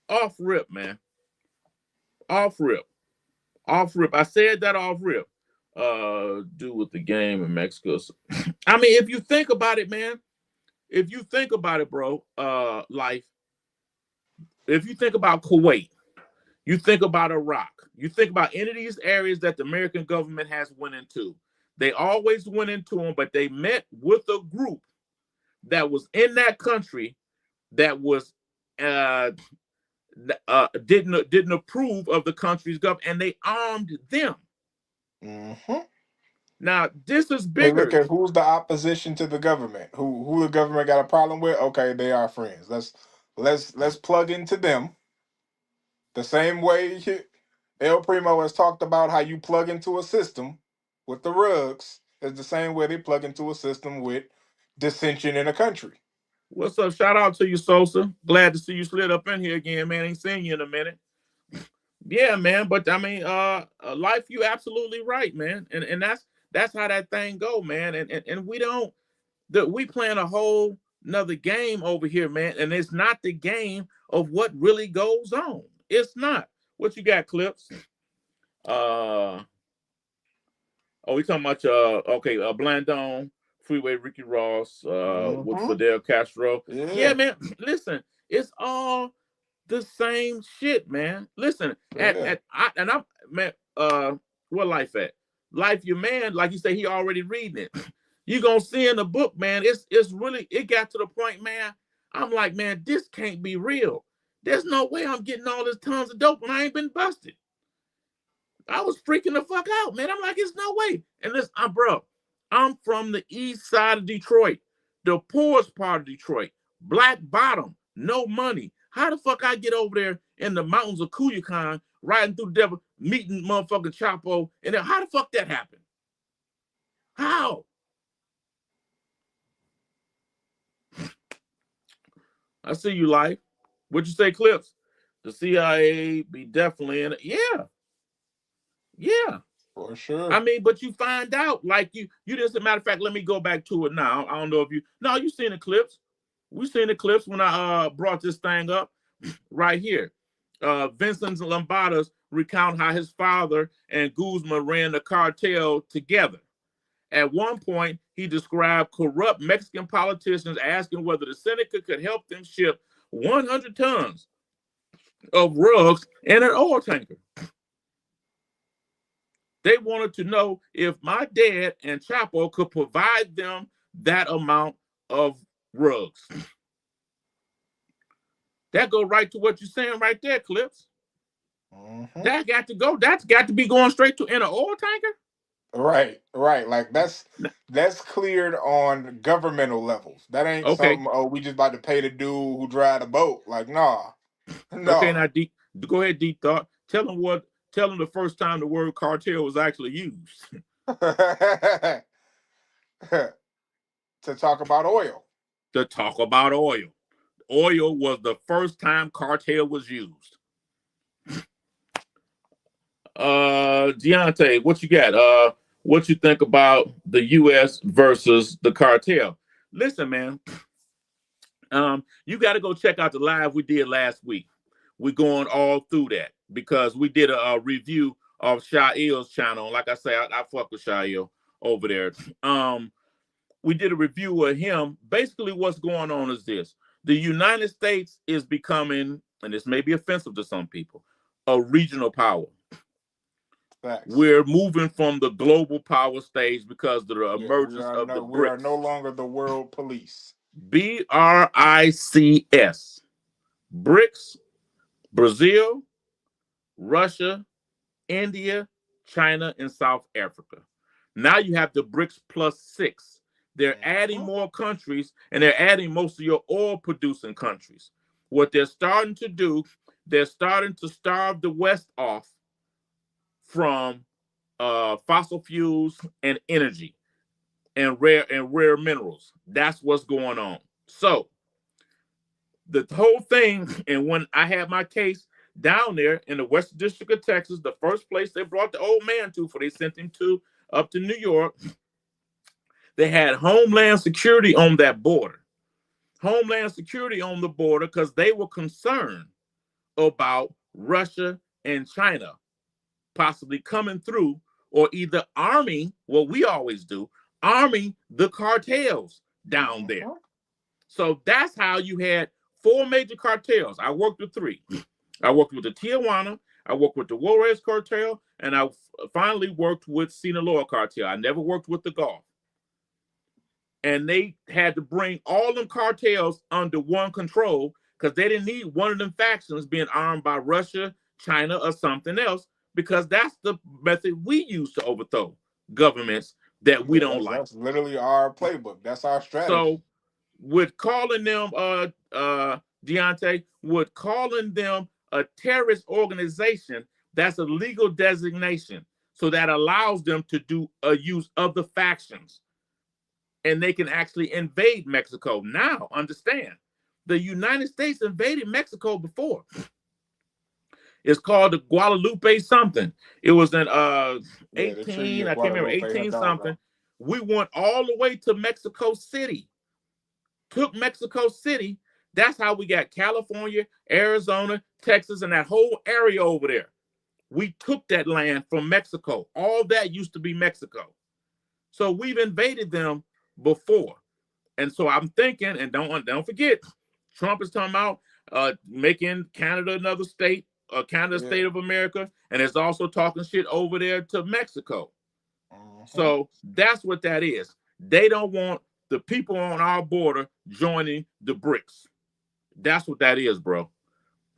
Off rip, man. Off rip. I said that off rip. Do with the game in Mexico. I mean, if you think about it, man, bro, Life, if you think about Kuwait, you think about Iraq, you think about any of these areas that the American government has went into, they always went into them, but they met with a group that was in that country that was didn't approve of the country's government, and they armed them. Now this is bigger. Hey, look at who's the opposition to the government. Who the government got a problem with? Okay, they are friends. let's plug into them the same way El Primo has talked about how you plug into a system with the rugs is the same way they plug into a system with dissension in a country. What's up? Shout out to you, Sosa. Glad to see you slid up in here again, man. Ain't seen you in a minute. Yeah, man. But I mean, life, you absolutely right, man. And that's how that thing go, man. And we don't we playing a whole another game over here, man. And it's not the game of what really goes on. It's not. What you got, Clips? Oh, we talking about okay, Blandon, Freeway, Ricky Ross, with Mm-hmm. Fidel Castro. Yeah, Yeah. man. Listen, it's all the same shit, man. Listen, Yeah. I'm man, where life at? Life, your man, like you say, he already reading it. You gonna see in the book, man. It's really, it got to the point, man. I'm like, man, this can't be real. There's no way I'm getting all this tons of dope when I ain't been busted. I was freaking the fuck out, man. I'm like, it's no way. And this, bro, I'm from the east side of Detroit, the poorest part of Detroit, Black Bottom, no money. How the fuck I get over there in the mountains of Kuyukon, riding through the devil, meeting motherfucking Chapo, and then how the fuck that happened? How? I see you, Life. What'd you say, Clips? The CIA be definitely in it. Yeah. Yeah. For sure. I mean, but you find out, like you just, as a matter of fact, let me go back to it now. I don't know if you seen the clips. We seen the clips when I brought this thing up right here. Vincent Lombardo's recount how his father and Guzman ran the cartel together. At one point, he described corrupt Mexican politicians asking whether the syndicate could help them ship 100 tons of rugs in an oil tanker. They wanted to know if my dad and Chapo could provide them that amount of rugs. That go right to what you're saying right there, Clips. Mm-hmm. That got to go. That's got to be going straight to in an oil tanker. Right. Like that's cleared on governmental levels. That ain't Okay. something. Oh, we just about to pay the dude who drive the boat. Like, nah, Okay. no. Now, go ahead, Deep Thought. Tell them the first time the word cartel was actually used. To talk about oil. To talk about oil. Oil was the first time cartel was used. Deontay, what you got? What you think about the U.S. versus the cartel? Listen, man. You got to go check out the live we did last week. We're going all through that because we did a review of Shael's channel. Like I say, I fuck with Shael over there. We did a review of him. Basically, what's going on is this: the United States is becoming, and this may be offensive to some people, a regional power. Facts. We're moving from the global power stage because of the emergence of the we are BRICS. no longer the world police. BRICS. BRICS, Brazil, Russia, India, China, and South Africa. Now you have the BRICS plus 6. They're adding more countries, and they're adding most of your oil-producing countries. What they're starting to do, they're starting to starve the West off from fossil fuels and energy and rare minerals. That's what's going on. So the whole thing, and when I had my case down there in the Western District of Texas, the first place they brought the old man to, for they sent him to up to New York, they had Homeland Security on that border. Homeland Security on the border because they were concerned about Russia and China possibly coming through or either arming, what we always do, arming the cartels down there. So that's how you had 4 major cartels. I worked with 3. I worked with the Tijuana, I worked with the Juarez cartel, and I finally worked with Sinaloa cartel. I never worked with the Gulf. And they had to bring all them cartels under one control because they didn't need one of them factions being armed by Russia, China, or something else, because that's the method we use to overthrow governments that we don't like. That's literally our playbook. That's our strategy. So with calling them Deontay, with calling them a terrorist organization, that's a legal designation. So that allows them to do use other factions, and they can actually invade Mexico. Now, understand, the United States invaded Mexico before. It's called the Guadalupe something. It was in Yeah, the Treaty 18, of I can't remember, Guadalupe 18 something. Hidalgo. We went all the way to Mexico City, took Mexico City. That's how we got California, Arizona, Texas, and that whole area over there. We took that land from Mexico. All that used to be Mexico. So we've invaded them before. And so I'm thinking, and don't forget, Trump is talking about making Canada another state, Canada Yeah. state of America, and is also talking shit over there to Mexico. Uh-huh. So that's what that is. They don't want the people on our border joining the BRICS. That's what that is, bro.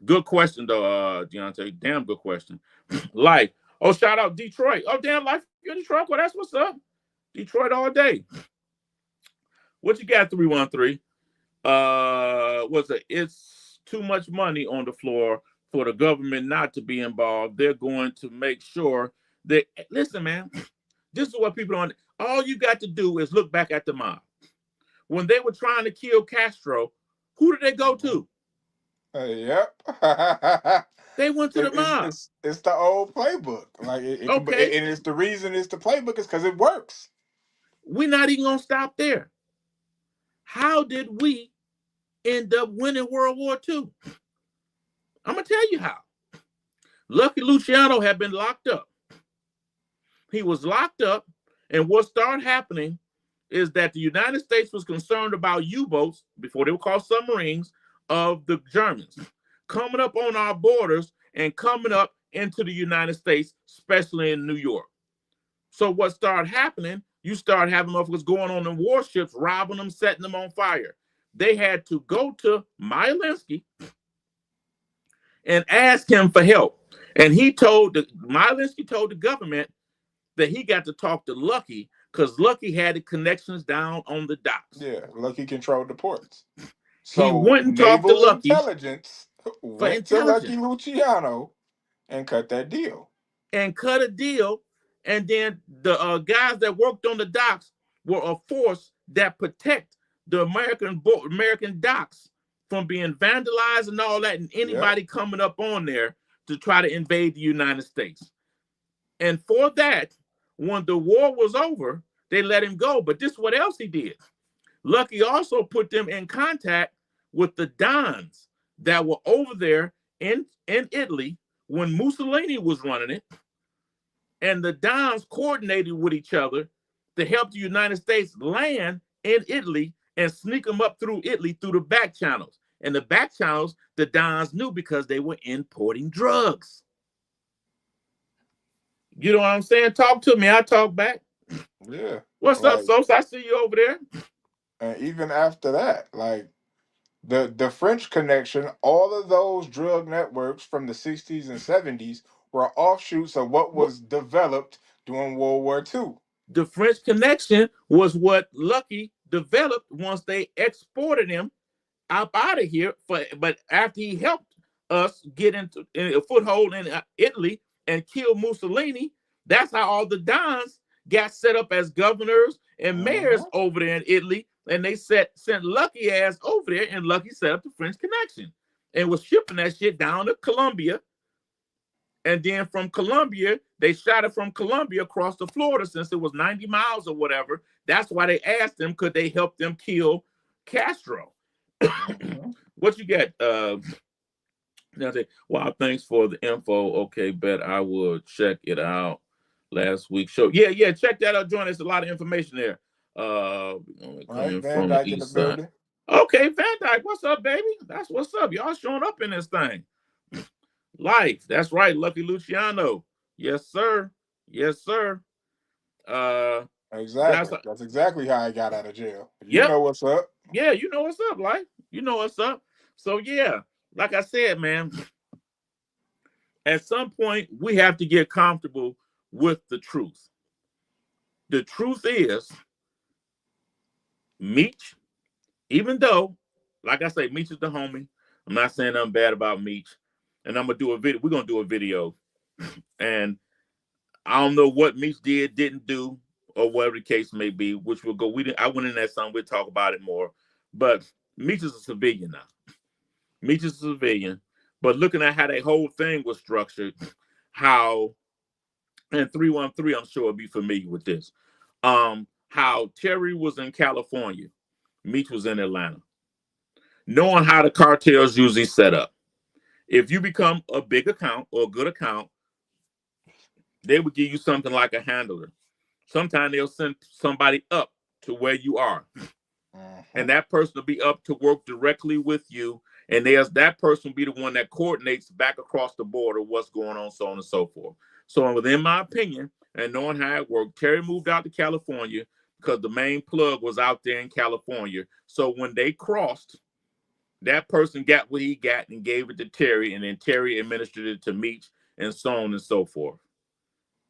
Good question, though, Deontay. Damn good question. Life. Oh, shout out Detroit. Oh, damn, Life, you're in Detroit. Well, that's what's up. Detroit all day. What you got, 313? Was it? It's too much money on the floor for the government not to be involved. They're going to make sure that, listen, man, this is what people don't, all you got to do is look back at the mob. When they were trying to kill Castro, who did they go to? Yep. They went to the mob. It's the old playbook. Like Okay. and it's the reason it's the playbook is because it works. We're not even gonna stop there. How did we end up winning World War II? I'm gonna tell you how. Lucky Luciano had been locked up. He was locked up, and what started happening is that the United States was concerned about U-boats, before they were called submarines, of the Germans coming up on our borders and coming up into the United States, especially in New York. So what started happening, you start having motherfuckers going on in warships, robbing them, setting them on fire. They had to go to Myelinsky and ask him for help. And Myelinsky told the government that he got to talk to Lucky because Lucky had the connections down on the docks. Yeah, Lucky controlled the ports. He So went and talked to naval Lucky intelligence for went to Lucky intelligence Luciano and cut that deal. and cut a deal. And then the guys that worked on the docks were a force that protect the American docks from being vandalized and all that, and anybody coming up on there to try to invade the United States. And for that, when the war was over, they let him go. But this is what else he did. Lucky also put them in contact with the Dons that were over there in Italy when Mussolini was running it. And the Dons coordinated with each other to help the United States land in Italy and sneak them up through Italy through the back channels. And the back channels, the Dons knew because they were importing drugs. You know what I'm saying? Talk to me. I talk back. Yeah. What's up, Sos? I see you over there. And even after that, like the French connection, all of those drug networks from the 60s and 70s were offshoots of what was developed during World War II. The French connection was what Lucky developed once they exported him up out of here. But after he helped us get into a foothold in Italy and kill Mussolini, that's how all the Dons got set up as governors and mayors over there in Italy. And they sent Lucky ass over there, and Lucky set up the French connection and was shipping that shit down to Colombia. And then from Colombia, they shot it from Colombia across to Florida since it was 90 miles or whatever. That's why they asked them, could they help them kill Castro? What you got? Wow, thanks for the info. Okay, bet I will check it out. Last week's show. Yeah, check that out, Join. There's a lot of information there. Coming from the east side. Okay, Van Dyke, what's up, baby? That's what's up. Y'all showing up in this thing. Life. That's right, Lucky Luciano. Yes, sir. Yes, sir. Exactly. That's exactly how I got out of jail. You know what's up. Yeah, you know what's up, Life. You know what's up. So yeah, like I said, man, at some point we have to get comfortable with the truth. The truth is, Meech, even though, like I say, Meech is the homie, I'm not saying nothing bad about Meech. And I'm gonna do a video. We're gonna do a video. And I don't know what Meech did, didn't do, or whatever the case may be, which will go. I went in that song, we'll talk about it more. But Meech is a civilian now. Meech is a civilian. But looking at how that whole thing was structured, how, and 313, I'm sure will be familiar with this. How Terry was in California, Meech was in Atlanta. Knowing how the cartels usually set up. If you become a big account or a good account, they would give you something like a handler. Sometimes they'll send somebody up to where you are. And that person will be up to work directly with you. And that person will be the one that coordinates back across the border what's going on, so on and so forth. So within my opinion, and knowing how it worked, Terry moved out to California because the main plug was out there in California. So when they crossed, that person got what he got and gave it to Terry, and then Terry administered it to Meech, and so on and so forth.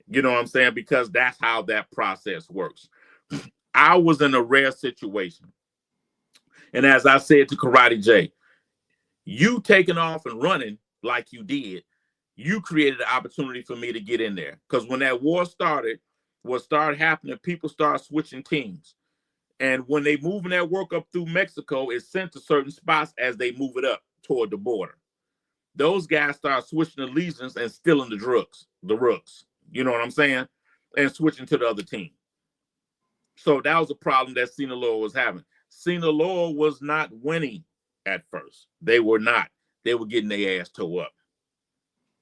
You know what I'm saying? Because that's how that process works. I was in a rare situation. And as I said to Karate J, you taking off and running like you did, you created an opportunity for me to get in there. Because when that war started, what started happening, people started switching teams. And when they moving that work up through Mexico, it's sent to certain spots as they move it up toward the border. Those guys start switching allegiance and stealing the rooks. You know what I'm saying? And switching to the other team. So that was a problem that Sinaloa was having. Sinaloa was not winning at first. They were not. They were getting their ass towed up.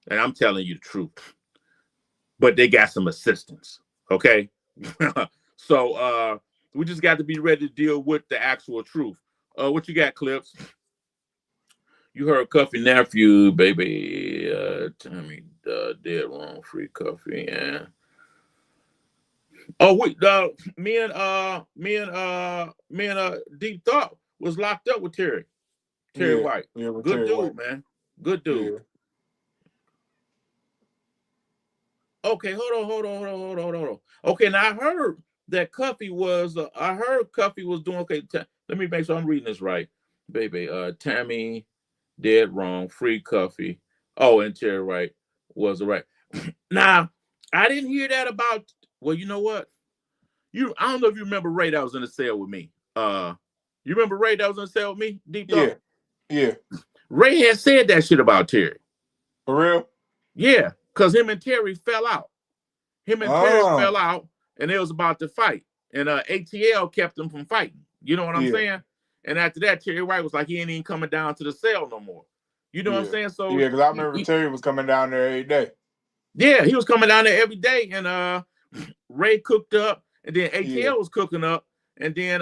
And I'm telling you the truth. But they got some assistance. Okay? So we just got to be ready to deal with the actual truth. What you got, Clips? You heard Cuffy nephew, baby. Tommy dead wrong, free Cuffy, and oh wait, me and Deep Thought was locked up with Terry. Terry White. Yeah, with Good Terry dude, White. man. Good dude. Yeah. Okay, hold on. Okay, now I heard that Cuffy was. I heard Cuffy was doing okay. Let me make sure I'm reading this right, baby. Tammy dead wrong, free Cuffy. Oh, and Terry White was right. Now, I didn't hear that about. Well, you know what? I don't know if you remember Ray that was in the cell with me. You remember Ray that was in the cell with me? Deep Thought? Yeah. Ray had said that shit about Terry. For real? Yeah, because him and Terry fell out. Terry fell out, and they was about to fight. And ATL kept them from fighting. You know what I'm saying? And after that, Terry White was like, he ain't even coming down to the cell no more. You know what I'm saying? So yeah, because I remember Terry was coming down there every day. Yeah, he was coming down there every day, and Ray cooked up, and then ATL was cooking up, and then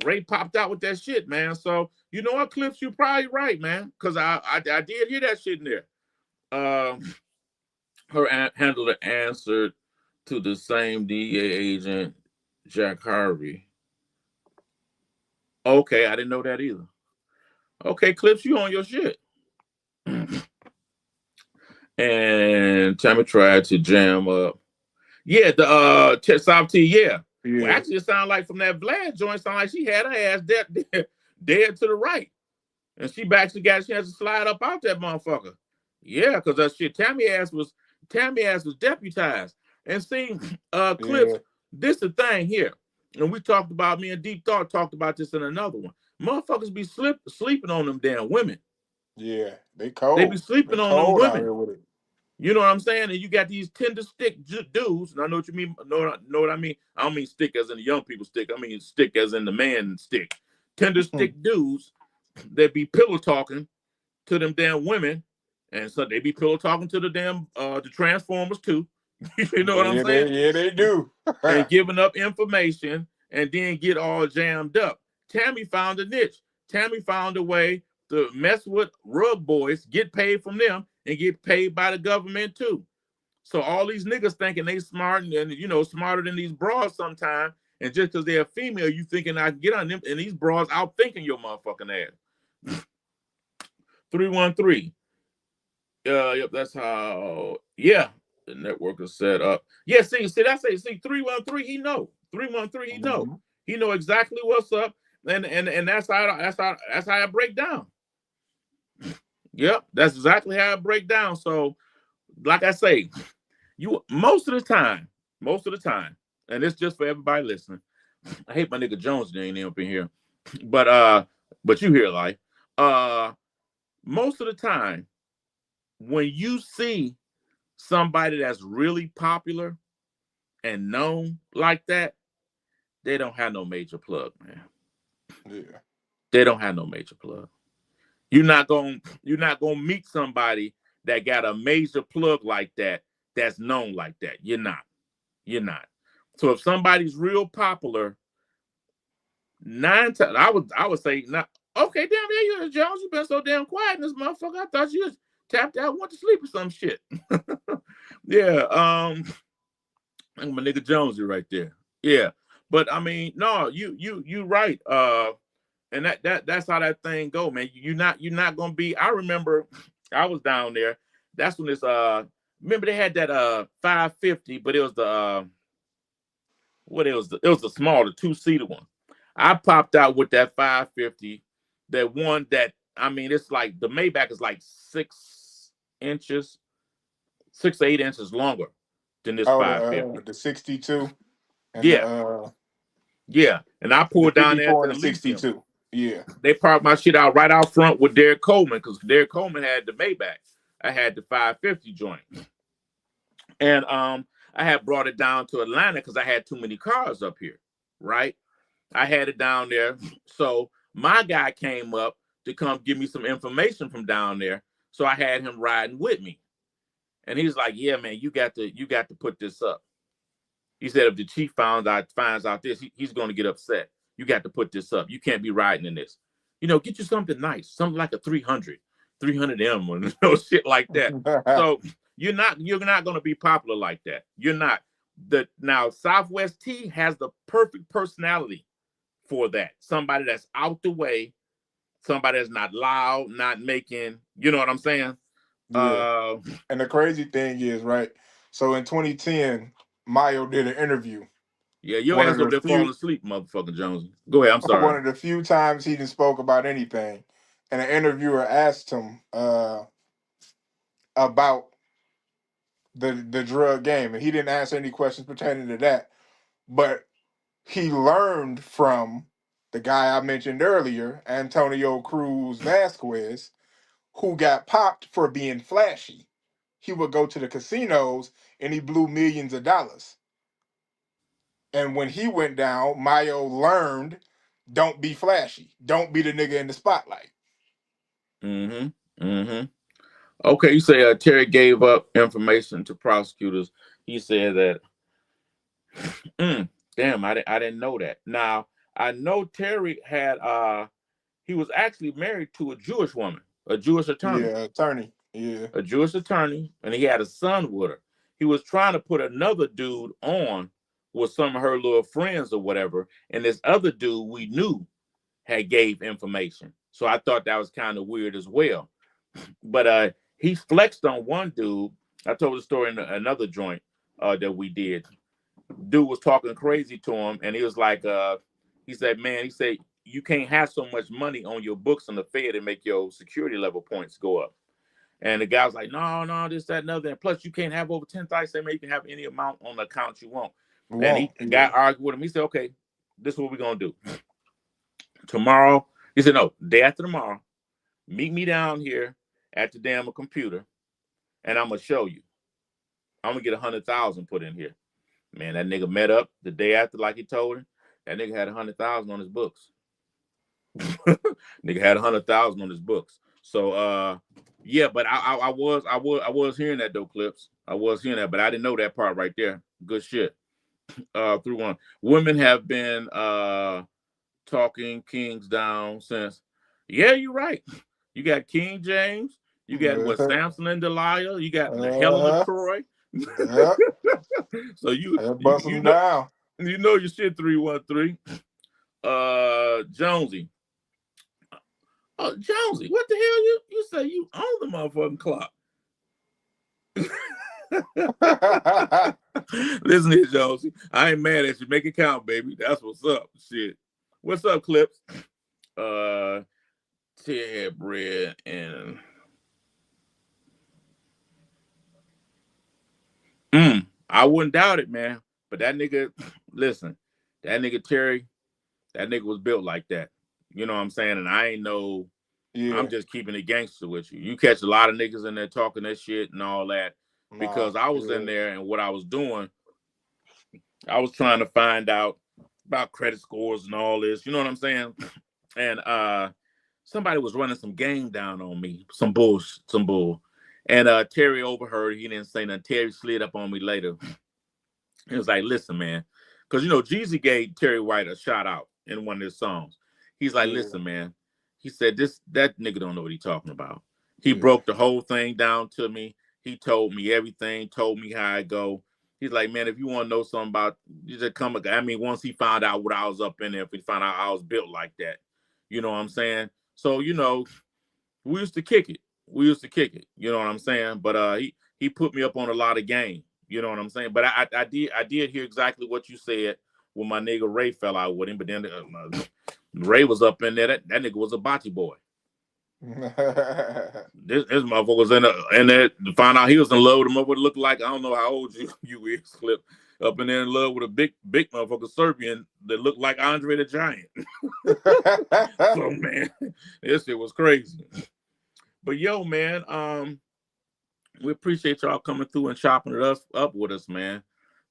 Ray popped out with that shit, man. So you know what, Clips, you're probably right, man, because I did hear that shit in there. Her handler answered to the same DEA agent, Jack Harvey. Okay, I didn't know that either. Okay, Clips, you on your shit. And Tammy tried to jam up. Yeah, the South T, yeah. Well, actually, it sounded like from that Vlad joint, sounded like she had her ass dead to the right. And she actually got a chance to slide up out that motherfucker. Yeah, because that shit, Tammy ass was deputized. And see, Clips, this the thing here. And we talked about, me and Deep Thought talked about this in another one. Motherfuckers be sleeping on them damn women. Yeah, they cold. They be sleeping on them women. With it. You know what I'm saying? And you got these tender stick dudes, and I know what you mean. Know what I mean? I don't mean stick as in the young people stick. I mean stick as in the man stick. Tender stick dudes that be pillow talking to them damn women, and so they be pillow talking to the damn the Transformers too. You know what I'm saying? Yeah, they do. And giving up information, and then get all jammed up. Tammy found a niche. Tammy found a way to mess with rug boys, get paid from them, and get paid by the government too. So all these niggas thinking they smart and you know, smarter than these bras sometimes, and just because they're female, you thinking I can get on them, and these bras out thinking your motherfucking ass. 313. Yep, that's how. Yeah, the network is set up. Yeah, see, that's it. See, 313. He know. 313. He know. Mm-hmm. He know exactly what's up, and that's how I break down. Yep, that's exactly how it break down. So, like I say, you most of the time, and it's just for everybody listening. I hate my nigga Jones ain't up in here, but you hear like, most of the time when you see somebody that's really popular and known like that, they don't have no major plug, man. Yeah. They don't have no major plug. You're not gonna meet somebody that got a major plug like that that's known like that. You're not. You're not. So if somebody's real popular, nine times I would say not. Okay, damn, yeah, you Jones, you been so damn quiet in this motherfucker. I thought you was tapped out, went to sleep or some shit. Yeah, I'm my nigga Jonesy right there. Yeah, but I mean, no, you right. And that's how that thing go, man. You're not gonna be. I remember I was down there. That's when remember they had that 550, but it was the it was the small, the 2-seater one. I popped out with that 550, that one that I mean, it's like the Maybach is like 6 inches, 6 to 8 inches longer than this Oh, 550. the 62 and Yeah, yeah. And I the pulled down there 54 to and the lease them. 62. Yeah. They parked my shit out right out front with Derek Coleman, because Derek Coleman had the Maybach. I had the 550 joint. And I had brought it down to Atlanta because I had too many cars up here, right? I had it down there. So my guy came up to come give me some information from down there. So I had him riding with me. And he's like, yeah, man, you got to put this up. He said if the chief finds out this, he's going to get upset. You got to put this up. You can't be riding in this. Get you something nice, something like a 300M or shit like that. So you're not going to be popular like that. You're not. Now Southwest T has the perfect personality for that. Somebody that's out the way, somebody that's not loud, not making, you know what I'm saying? Yeah. And the crazy thing is, right? So in 2010, Mayo did an interview. Yeah, your One ass of over the there falling few asleep, motherfucker Jones. Go ahead. I'm sorry. one of the few times he didn't spoke about anything. And an interviewer asked him about the drug game, and he didn't answer any questions pertaining to that. But he learned from the guy I mentioned earlier, Antonio Cruz Vasquez, who got popped for being flashy. He would go to the casinos and he blew millions of dollars. And when he went down, Mayo learned, don't be flashy. Don't be the nigga in the spotlight. Mm-hmm. Mm-hmm. Okay, you say Terry gave up information to prosecutors. He said that. Damn, I didn't know that. Now I know Terry had he was actually married to a Jewish woman, a Jewish attorney, Yeah, attorney. Yeah. and he had a son with her. He was trying to put another dude on with some of her little friends or whatever, and this other dude we knew had gave information. So I thought that was kind of weird as well. But he flexed on one dude. I told the story in another joint that we did. Dude was talking crazy to him, and he was like, he said, man, he said, you can't have so much money on your books on the Fed and make your security level points go up. And the guy was like, no, this, that, and other. And plus, you can't have over 10,000. Say, man, you can have any amount on the account you want. And he Yeah. got argued with him. He said, okay, this is what we're going to do. Tomorrow, he said, no, day after tomorrow, meet me down here at the damn computer, and I'm going to show you. I'm going to get 100,000 put in here. Man, that nigga met up the day after, like he told him. That nigga had 100,000 on his books. Nigga had 100,000 on his books. So yeah, but I was hearing that though, Clips. I was hearing that, but I didn't know that part right there. Good shit. Through one. Women have been talking kings down since. Yeah, you're right. You got King James. You got what, Samson and Delilah. You got Helen of Troy. Yeah. So Bust him down. you know your shit 313. Jonesy. Oh, Jonesy, what the hell you say you own the motherfucking clock? Listen here, Jonesy. I ain't mad at you. Make it count, baby. That's what's up. Shit. What's up, Clips? Ted bread and I wouldn't doubt it, man. But that nigga, listen, that nigga Terry, that nigga was built like that. You know what I'm saying? And I ain't know. I'm Yeah. just keeping it gangster with you. You catch a lot of niggas in there talking that shit and all that Nah. because I was in Yeah. there and what I was doing, I was trying to find out about credit scores and all this. You know what I'm saying? And somebody was running some game down on me, some bull. And Terry overheard. He didn't say nothing. Terry slid up on me later. He was like, "Listen, man," because you know Jeezy gave Terry White a shout out in one of his songs. He's like, Yeah. "Listen, man," he said, "that nigga don't know what he's talking about." He Yeah. broke the whole thing down to me. He told me everything. Told me how I go. He's like, "Man, if you want to know something about, you just come." I mean, once he found out what I was up in there, if he found out I was built like that, you know what I'm saying? So you know, we used to kick it. We used to kick it. You know what I'm saying? But he put me up on a lot of game. You know what I'm saying? But I did hear exactly what you said when my nigga Ray fell out with him. But then Ray was up in there. That nigga was a bocce boy. This motherfucker was in there to find out he was in love with him. What looked like, I don't know how old you is, Clip. Up in there in love with a big motherfucker Serbian that looked like Andre the Giant. So man, this shit was crazy. But yo, man, we appreciate y'all coming through and chopping it up with us, man.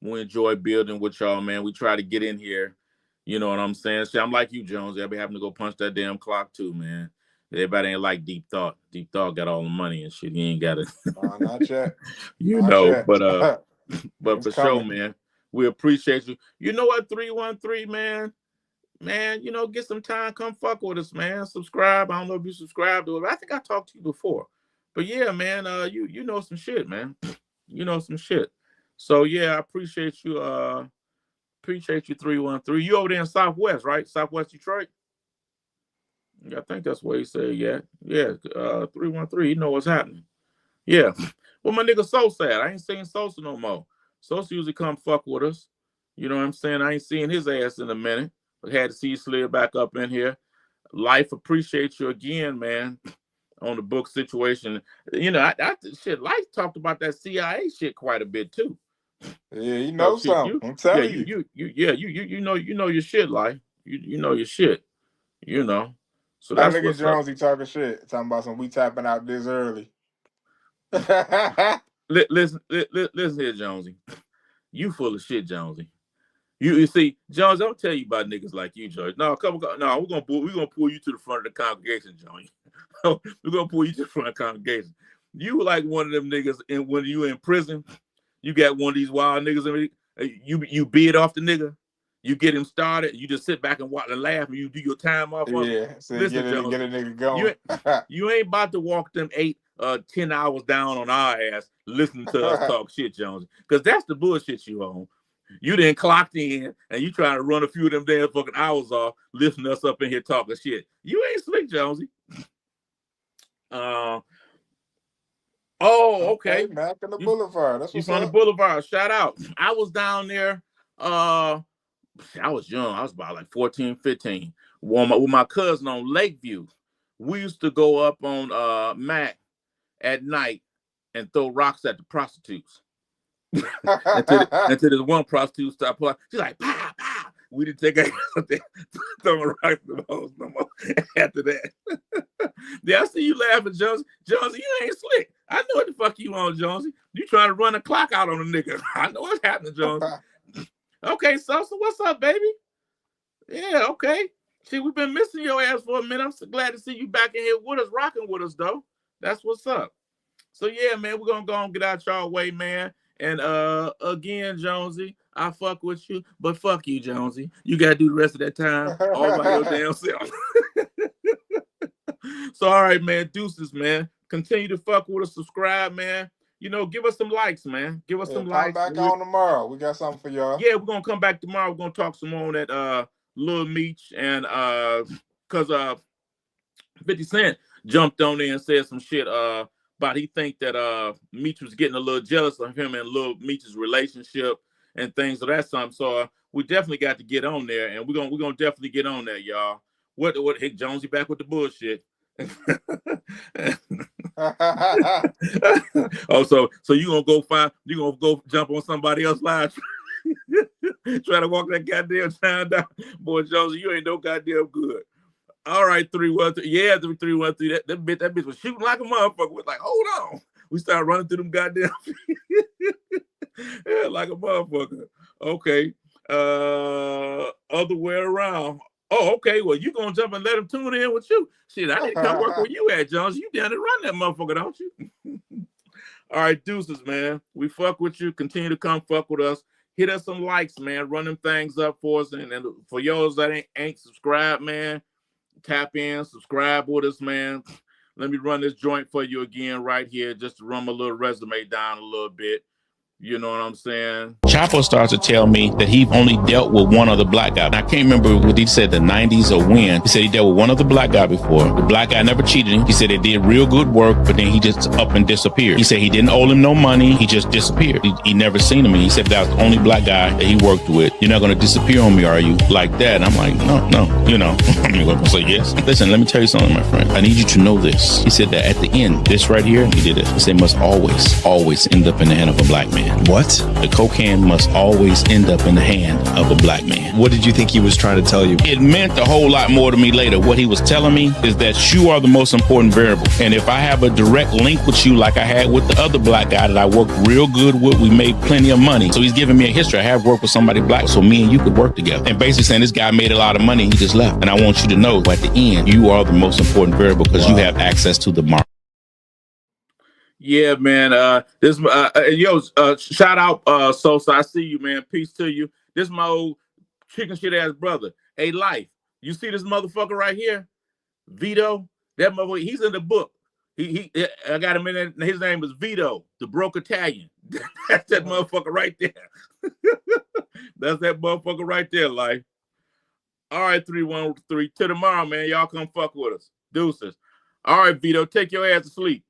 We enjoy building with y'all, man. We try to get in here. You know what I'm saying? See, I'm like you, Jones. I'll be having to go punch that damn clock too, man. Everybody ain't like Deep Thought. Deep Thought got all the money and shit. He ain't got it. Nah, not yet. You Not know, yet. but It's for sure, coming. man. We appreciate you. You know what, 313, man? Man, you know, get some time, come fuck with us, man. Subscribe. I don't know if you subscribe to it. I think I talked to you before. But yeah, man, you know some shit, man. You know some shit. So yeah, I appreciate you. Appreciate you, 313. You over there in Southwest, right? Southwest Detroit? Yeah, I think that's where he said, yeah. Yeah, 313, you know what's happening. Yeah. Well, my nigga Sosa at? I ain't seen Sosa no more. Sosa usually come fuck with us. You know what I'm saying? I ain't seen his ass in a minute. But had to see you slid back up in here. Life appreciates you again, man, on the book situation. You know, shit, Life talked about that CIA shit quite a bit too. Yeah, you So know shit, something. I'm telling you. you know your shit, Life. You know your shit. You know. So Now that's look at what's up. Jonesy talking shit. Talking about some we tapping out this early. Yeah, Listen here, Jonesy. You full of shit, Jonesy. You see, Jones, I'll tell you about niggas like you, Jones. No, no, we're gonna pull you to the front of the congregation, Jones. We're gonna pull you to the front of the congregation. You like one of them niggas, and when you in prison, you got one of these wild niggas, and you bid off the nigga, you get him started, you just sit back and watch and laugh, and you do your time off of him. so Listen, get a Jonesy, nigga you going. you ain't about to walk them 10 hours down on our ass listening to us talk shit, Jonesy, because that's the bullshit you on. You didn't clocked in and you trying to run a few of them damn fucking hours off, listening to us up in here talking shit. You ain't slick, Jonesy. Oh, Okay, okay. Mac and the You Boulevard. That's you what's from the up. Boulevard. Shout out. I was down there. I was young. I was about like 14, 15. With my cousin on Lakeview. We used to go up on Mac at night and throw rocks at the prostitutes. until this one prostitute stopped playing. She's like, pow, pow. We didn't take out there throwing rocks at the hoes no more after that. Yeah, I see you laughing, Jonesy. Jonesy, you ain't slick. I know what the fuck you on, Jonesy. You trying to run a clock out on a nigga. I know what's happening, Jonesy. Okay, Sosa, what's up, baby? Yeah, okay. See, we've been missing your ass for a minute. I'm so glad to see you back in here with us, rocking with us, though. That's what's up. So yeah, man, we're gonna go and get out y'all way, man. And again, Jonesy, I fuck with you, but fuck you, Jonesy. You gotta do the rest of that time all by your damn self. So all right, man, deuces, man. Continue to fuck with us, subscribe, man. You know, give us some likes, man. Give us Yeah, some pop likes. back on tomorrow. We got something for y'all. Yeah, we're gonna come back tomorrow. We're gonna talk some more on that Lil Meech and cause 50 Cent jumped on there and said some shit about he think that Meech was getting a little jealous of him and Lil Meech's relationship and things of that something. So we definitely got to get on there, and we're gonna definitely get on there, y'all. What Hick Jonesy back with the bullshit. Oh, so you gonna go jump on somebody else's live, try to walk that goddamn town down, boy Jones, you ain't no goddamn good. All right, 313, yeah, 313. That bitch was shooting like a motherfucker. We're like, hold on. We started running through them goddamn, yeah, like a motherfucker. Okay, other way around. Oh, okay. Well, you gonna jump and let him tune in with you? Shit, I didn't come work where you at, Jones. You down to run that motherfucker, don't you? All right, deuces, man. We fuck with you. Continue to come fuck with us. Hit us some likes, man. Run them things up for us. And for yours that ain't subscribed, man, tap in, subscribe with us, man. Let me run this joint for you again right here, just to run my little resume down a little bit. You know what I'm saying? Chapo starts to tell me that he only dealt with one other black guy. And I can't remember what he said, the 90s or when. He said he dealt with one other black guy before. The black guy never cheated him. He said they did real good work, but then he just up and disappeared. He said he didn't owe him no money. He just disappeared. He never seen him. And he said that was the only black guy that he worked with. You're not going to disappear on me, are you? Like that. And I'm like, no, you know. I mean, I say yes. Listen, let me tell you something, my friend. I need you to know this. He said that at the end, this right here, he did it. He said must always end up in the hand of a black man. What? The cocaine must always end up in the hand of a black man. What did you think he was trying to tell you? It meant a whole lot more to me later. What he was telling me is that you are the most important variable. And if I have a direct link with you like I had with the other black guy that I worked real good with, we made plenty of money. So he's giving me a history. I have worked with somebody black, so me and you could work together. And basically saying this guy made a lot of money, he just left. And I want you to know at the end, you are the most important variable because you have access to the market. Yeah, man. Shout out, Sosa. I see you, man. Peace to you. This is my old chicken shit ass brother. Hey, Life. You see this motherfucker right here, Vito? That motherfucker. He's in the book. I got him in there. His name is Vito, the broke Italian. That's that motherfucker right there. That's that motherfucker right there, Life. All right, 313. Till tomorrow, man. Y'all come fuck with us. Deuces. All right, Vito. Take your ass to sleep.